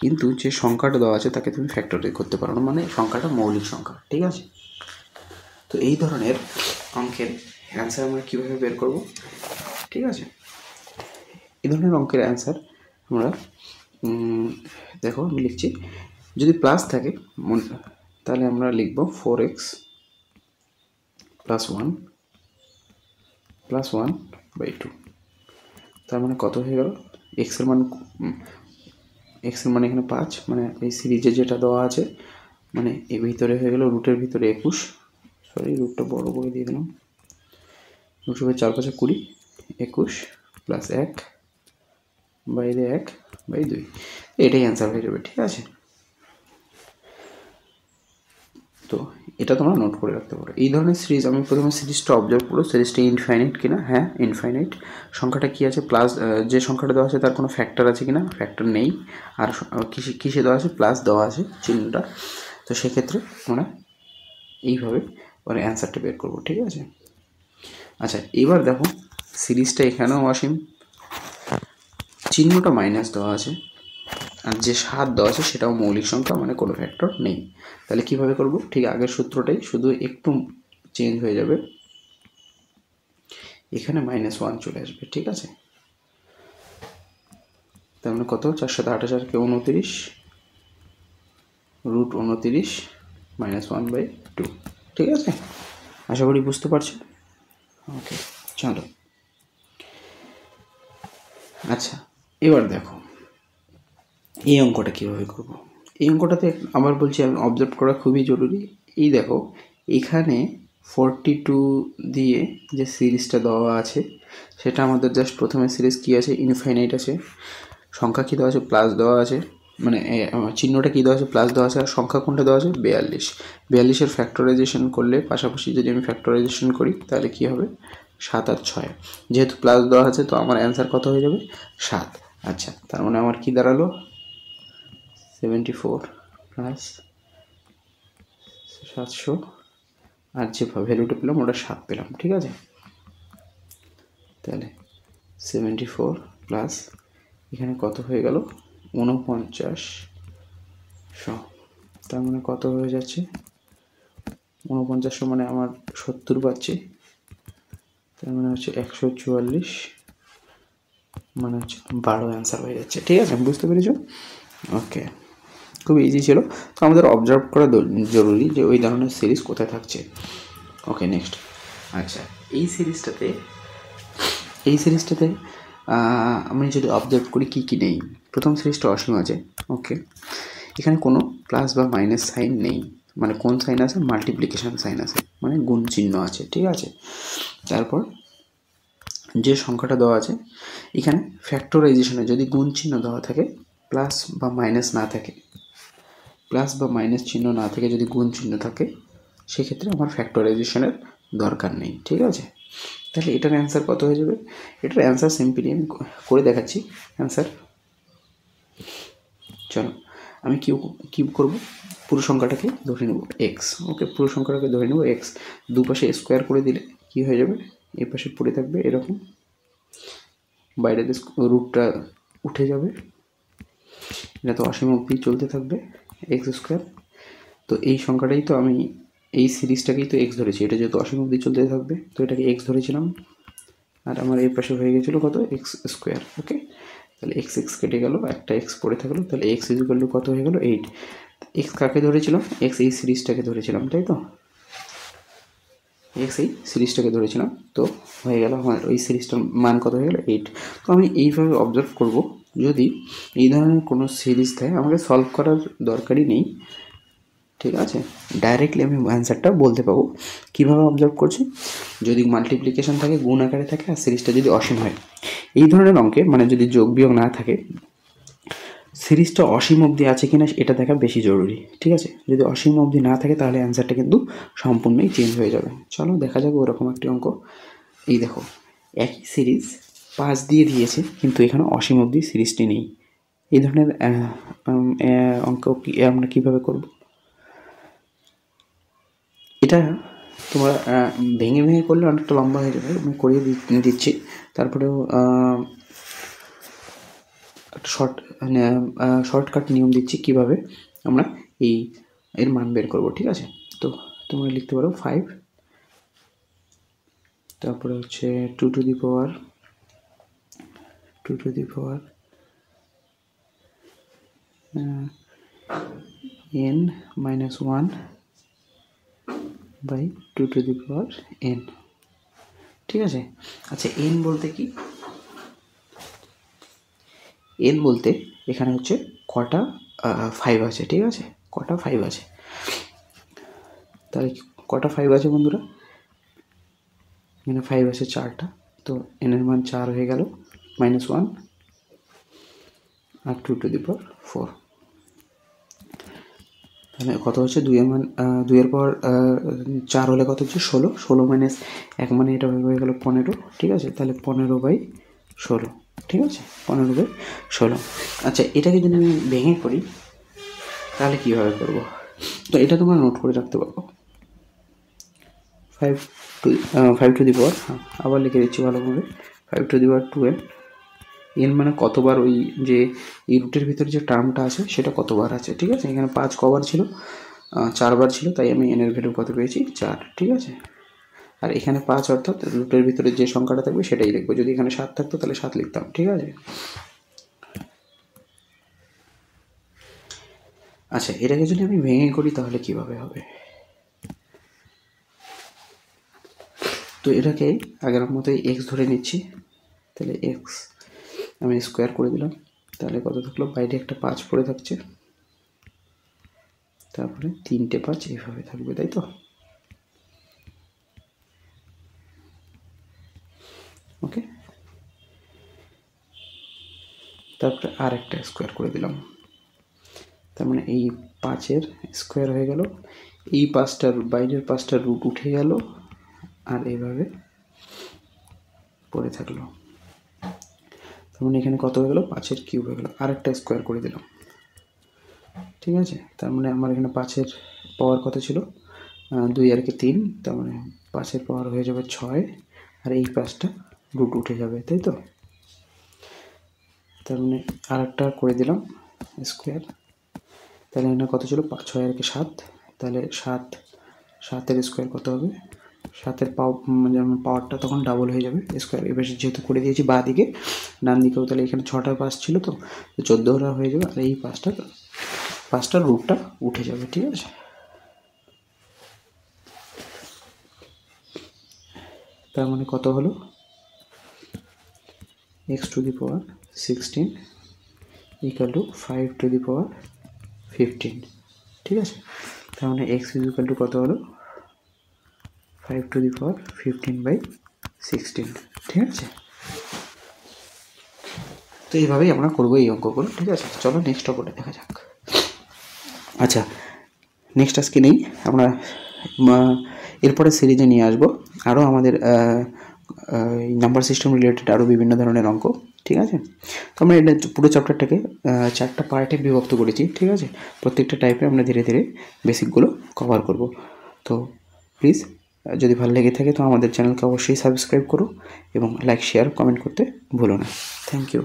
কিন্তু যে সংখ্যাটা দেওয়া আছে তাকে তুমি ফ্যাক্টরাইজ করতে পারো না, মানে সংখ্যাটা মৌলিক সংখ্যা। ঠিক আছে, তো এই ধরনের অঙ্কের অ্যান্সার আমরা কীভাবে বের করব? ঠিক আছে, এই ধরনের অঙ্কের অ্যান্সার আমরা দেখো আমি লিখছি, যদি প্লাস থাকে তাহলে আমরা লিখব 4x + 1 + 1/2। তার মানে কত হয়ে গেল? এক্সের মান এখানে 5, মানে এই সিরিজে যেটা দেওয়া আছে, মানে এর ভিতরে হয়ে গেল রুটের ভিতরে 21, সরি রুটটা বড় করে দিয়ে দিলাম, রুট হবে 4 × 5 = 20, 21 + 1/2, এটাই অ্যান্সার হয়ে যাবে। ঠিক আছে, তো এটা তোমরা নোট করে রাখতে পারো। এই ধরনের সিরিজ, আমি প্রথমে সিরিজটা অবজার্ভ করো, সিরিজটা ইনফাইনাইট কিনা। হ্যাঁ, ইনফাইনাইট। সংখ্যাটা কী আছে? প্লাস, যে সংখ্যাটা দেওয়া আছে তার কোনো ফ্যাক্টর আছে কিনা? ফ্যাক্টর নেই। আর কিসে দেওয়া আছে? প্লাস দেওয়া আছে চিহ্নটা। তো সেক্ষেত্রে আমরা এইভাবে পরে অ্যান্সারটা বের করবো। ঠিক আছে, আচ্ছা এবার দেখো, সিরিজটা এখানেও অসীম, চিহ্নটা মাইনাস দেওয়া আছে, আর যে 7 দেওয়া আছে সেটাও মৌলিক সংখ্যা, মানে কোনো ফ্যাক্টর নেই। তাহলে কিভাবে করব? ঠিক আগের সূত্রটাই, শুধু একটু চেঞ্জ হয়ে যাবে, এখানে -1 চলে আসবে। ঠিক আছে, তার মানে কত? 4 × 7 = 28, কে 29, √29 -1/2। ঠিক আছে, আশা করি বুঝতে পারছো। ওকে, চলো। আচ্ছা, এবার দেখো এই অঙ্কটা কীভাবে করব। এই অঙ্কটাতে আবার বলছি, আমি অবজার্ভ করা খুবই জরুরি। এই দেখো, এখানে 42 দিয়ে যে সিরিজটা দেওয়া আছে সেটা আমাদের জাস্ট প্রথমে সিরিজ কী আছে? ইনফাইনাইট আছে। সংখ্যা কী দেওয়া আছে? প্লাস দেওয়া আছে, মানে চিহ্নটা কী দেওয়া আছে? প্লাস দেওয়া আছে। আর সংখ্যা কোনটা দেওয়া আছে? 42। 42-এর ফ্যাক্টরাইজেশন করলে, পাশাপাশি যদি আমি ফ্যাক্টরাইজেশন করি তাহলে কী হবে? 7 আর 6। যেহেতু প্লাস দেওয়া আছে তো আমার অ্যান্সার কত হয়ে যাবে? 7। আচ্ছা, তার মানে আমার কী দাঁড়ালো? 74 + 700, আর যে ভ্যালুটা পেলাম ওটা 7 পেলাম। ঠিক আছে, তাহলে 74 প্লাস এখানে কত হয়ে গেল? 4900। তার মানে কত হয়ে যাচ্ছে? 4900 মানে আমার 70 পাচ্ছি, তার মানে হচ্ছে 144, মানে হচ্ছে 12 অ্যান্সার হয়ে যাচ্ছে। ঠিক আছে, বুঝতে পেরেছো? ওকে, খুব ইজি ছিল। তো আমাদের অবজার্ভ করা জরুরি যে ওই ধরনের সিরিজ কোথায় থাকছে। ওকে, নেক্সট। আচ্ছা, এই সিরিজটাতে আমি যদি অবজার্ভ করি কী কী নেই। প্রথম সিরিজটা অসীম আছে। ওকে, এখানে কোনো প্লাস বা মাইনাস সাইন নেই, মানে কোন সাইন আছে? মাল্টিপ্লিকেশান সাইন আছে, মানে গুণ চিহ্ন আছে। ঠিক আছে, তারপর যে সংখ্যাটা দেওয়া আছে এখানে ফ্যাক্টরাইজেশনে যদি গুণ চিহ্ন দেওয়া থাকে, প্লাস বা মাইনাস না থাকে, প্লাস বা মাইনাস চিহ্ন না থেকে যদি গুণ চিহ্ন থাকে, সেক্ষেত্রে আমার ফ্যাক্টরাইজেশনের দরকার নেই। ঠিক আছে, তাহলে এটার অ্যান্সার কত হয়ে যাবে? এটার অ্যান্সার সিম্পলি আমি করে দেখাচ্ছি। অ্যান্সার, চলো আমি কি করব, পুরো সংখ্যাটাকে ধরে নেব এক্স। ওকে, পুরো সংখ্যাটাকে ধরে নেব এক্স। দুপাশে স্কোয়ার করে দিলে কি হয়ে যাবে, এই পাশে পড়ে থাকবে এরকম, বাইরে রুটটা উঠে যাবে, এটা তো অসীম অবধি চলতে থাকবে এক্স স্কোয়ার। তো এই সংখ্যাটাই তো আমি এই সিরিজটাকেই তো এক্স ধরেছি, এটা যেহেতু অসীম অবধি চলতে থাকবে তো এটাকে এক্স ধরেছিলাম, আর আমার এই পাশে হয়ে গেছিলো কত, এক্স স্কোয়ার। ওকে, তাহলে এক্স এক্স কেটে গেল, একটা এক্স পড়ে থাকলো, তাহলে এক্স ইকুয়াল টু কত হয়ে গেল, 8। এক্স কাকে ধরেছিলাম, এক্স এই সিরিজটাকে ধরেছিলাম, তাই তো, এক্স এই সিরিজটাকে ধরেছিলাম, তো হয়ে গেল আমার ওই সিরিজটার মান কত হয়ে গেল, 8। তো আমি এইভাবে অবজার্ভ করব, যদি এই ধরনের কোনো সিরিজ থাকে আমাকে সলভ করার দরকারই নেই। ঠিক আছে, ডাইরেক্টলি আমি অ্যান্সারটা বলতে পাবো। কীভাবে অবজার্ভ করছি, যদি মাল্টিপ্লিকেশন থাকে, গুণ আকারে থাকে, আর সিরিজটা যদি অসীম হয়, এই ধরনের অঙ্কে মানে যদি যোগ বিয়োগ না থাকে, সিরিজটা অসীম অবধি আছে কিনা এটা দেখা বেশি জরুরি। ঠিক আছে, যদি অসীম অবধি না থাকে তাহলে অ্যান্সারটা কিন্তু সম্পূর্ণই চেঞ্জ হয়ে যাবে। চলো দেখা যাবে ওরকম একটি অঙ্ক। এই দেখো, একই সিরিজ 5 দিয়ে দিয়েছে কিন্তু এখানে অসীম অবধি সিরিজটি নেই। এই ধরনের অঙ্ক আমরা কীভাবে করব, এটা তোমরা ভেঙে ভেঙে করলে অনেকটা লম্বা হয়ে যাবে, আমি করিয়ে দিচ্ছি। তারপরেও একটা শর্টকাট নিয়ম দিচ্ছি কীভাবে আমরা এর মান বের করব। ঠিক আছে, তো তোমরা লিখতে পারো 5, তারপরে হচ্ছে 2 to the power n minus 1 by 2 to the power n। ঠিক আছে, আচ্ছা n বলতে কি, n বলতে এখানে হচ্ছে কটা 5 আছে। ঠিক আছে, কটা 5 আছে, তাহলে কটা 5 আছে বন্ধুরা, এখানে 5 আছে 4টা, তো n এর মান 4 হয়ে গেল, -1 আর 2 টু দি পাওয়ার 4, তাহলে কত হচ্ছে, 2 এর মান 2 এর পাওয়ার 4 হলে কত হচ্ছে 16, 16 মাইনাস 1 মানে এটা হয়ে গেল 15। ঠিক আছে, তাহলে 15/16। ঠিক আছে, 15/16। আচ্ছা এটাকে যদি আমি ভেঙে করি তাহলে কীভাবে করবো, তো এটা তোমরা নোট করে রাখতে পারবো। 5 টু দি পাওয়ার, আবার লিখে দিচ্ছি ভালোভাবে, 5 to the power 2n। n মানে কতবার ওই যে এই রুটের ভিতরে যে টার্মটা আছে সেটা কতবার আছে। ঠিক আছে, এখানে 5 কবার ছিল, 4 বার ছিল, তাই আমি n এর ভ্যালু কত পেয়েছি, 4। ঠিক আছে, আর এখানে 5 অর্থাৎ রুটের ভিতরে যে সংখ্যাটা থাকবে সেটাই লিখবো, যদি এখানে 7 থাকতো তাহলে 7 লিখতাম। ঠিক আছে, আচ্ছা এটাকে যদি আমি ভেঙে করি তাহলে কিভাবে হবে, তো এটাকে আগের মতোই এক্স ধরে নিচ্ছি, তাহলে এক্স আমি স্কোয়ার করে দিলাম, তাহলে কত থাকলো, বাইরে একটা 5 পড়ে থাকছে, তারপরে 3টে 5 এইভাবে থাকবে, তাই তো। ওকে, তারপরে আর একটা স্কোয়ার করে দিলাম, তার মানে এই 5-এর স্কোয়ার হয়ে গেল, এই 5টার বাইরের 5টার রুট উঠে গেল, আর এইভাবে পড়ে থাকলো, তার মানে এখানে কত হয়ে গেল, 5-এর কিউব হয়ে গেল, আর একটা স্কোয়ার করে দিলাম। ঠিক আছে, তার মানে আমার এখানে 5-এর পাওয়ার কত ছিল, 2 আর 3, তার মানে 5-এর পাওয়ার হয়ে যাবে 6, আর এই 5টা রুট উঠে যাবে, তাই তো। তার মানে আর একটা করে দিলাম স্কোয়ার, তাহলে এখানে কত ছিল, 6 আর 7, তাহলে 7-এর স্কোয়ার কত হবে, 7-এর পাওয়ারটা তখন ডাবল হয়ে যাবে, স্কোয়ার এবার যেহেতু করে দিয়েছি বাঁ দিকে, ডান দিকেও তাহলে এখানে 6টা 5 ছিল, তো 14টা হয়ে যাবে, আর এই 5টার রুটটা উঠে যাবে। ঠিক আছে, তার মানে কত হলো, x to the power 16 equal to 5 to the power 15। ঠিক আছে, তার মানে x ইকুয়াল টু কত হলো, 5 টু দি পাওয়ার 15/16। 16, ঠিক আছে। তো এইভাবেই আমরা করবো এই অঙ্কগুলো, ঠিক আছে। চলো নেক্সট অঙ্কটা দেখা যাক। আচ্ছা, নেক্সট আজকে নেই, আমরা এরপরে সিরিজে নিয়ে আসবো আরও আমাদের নাম্বার সিস্টেম রিলেটেড আরও বিভিন্ন ধরনের অঙ্ক, ঠিক আছে। তো আমরা এটা পুরো চ্যাপ্টারটাকে 4টা পার্টে বিভক্ত করেছি, ঠিক আছে। প্রত্যেকটা টাইপে আমরা ধীরে ধীরে বেসিকগুলো কভার করব। তো প্লিজ যদি ভালো লেগে থাকে তো আমাদের চ্যানেলকে অবশ্যই সাবস্ক্রাইব করো এবং লাইক শেয়ার কমেন্ট করতে ভুলো না। Thank you.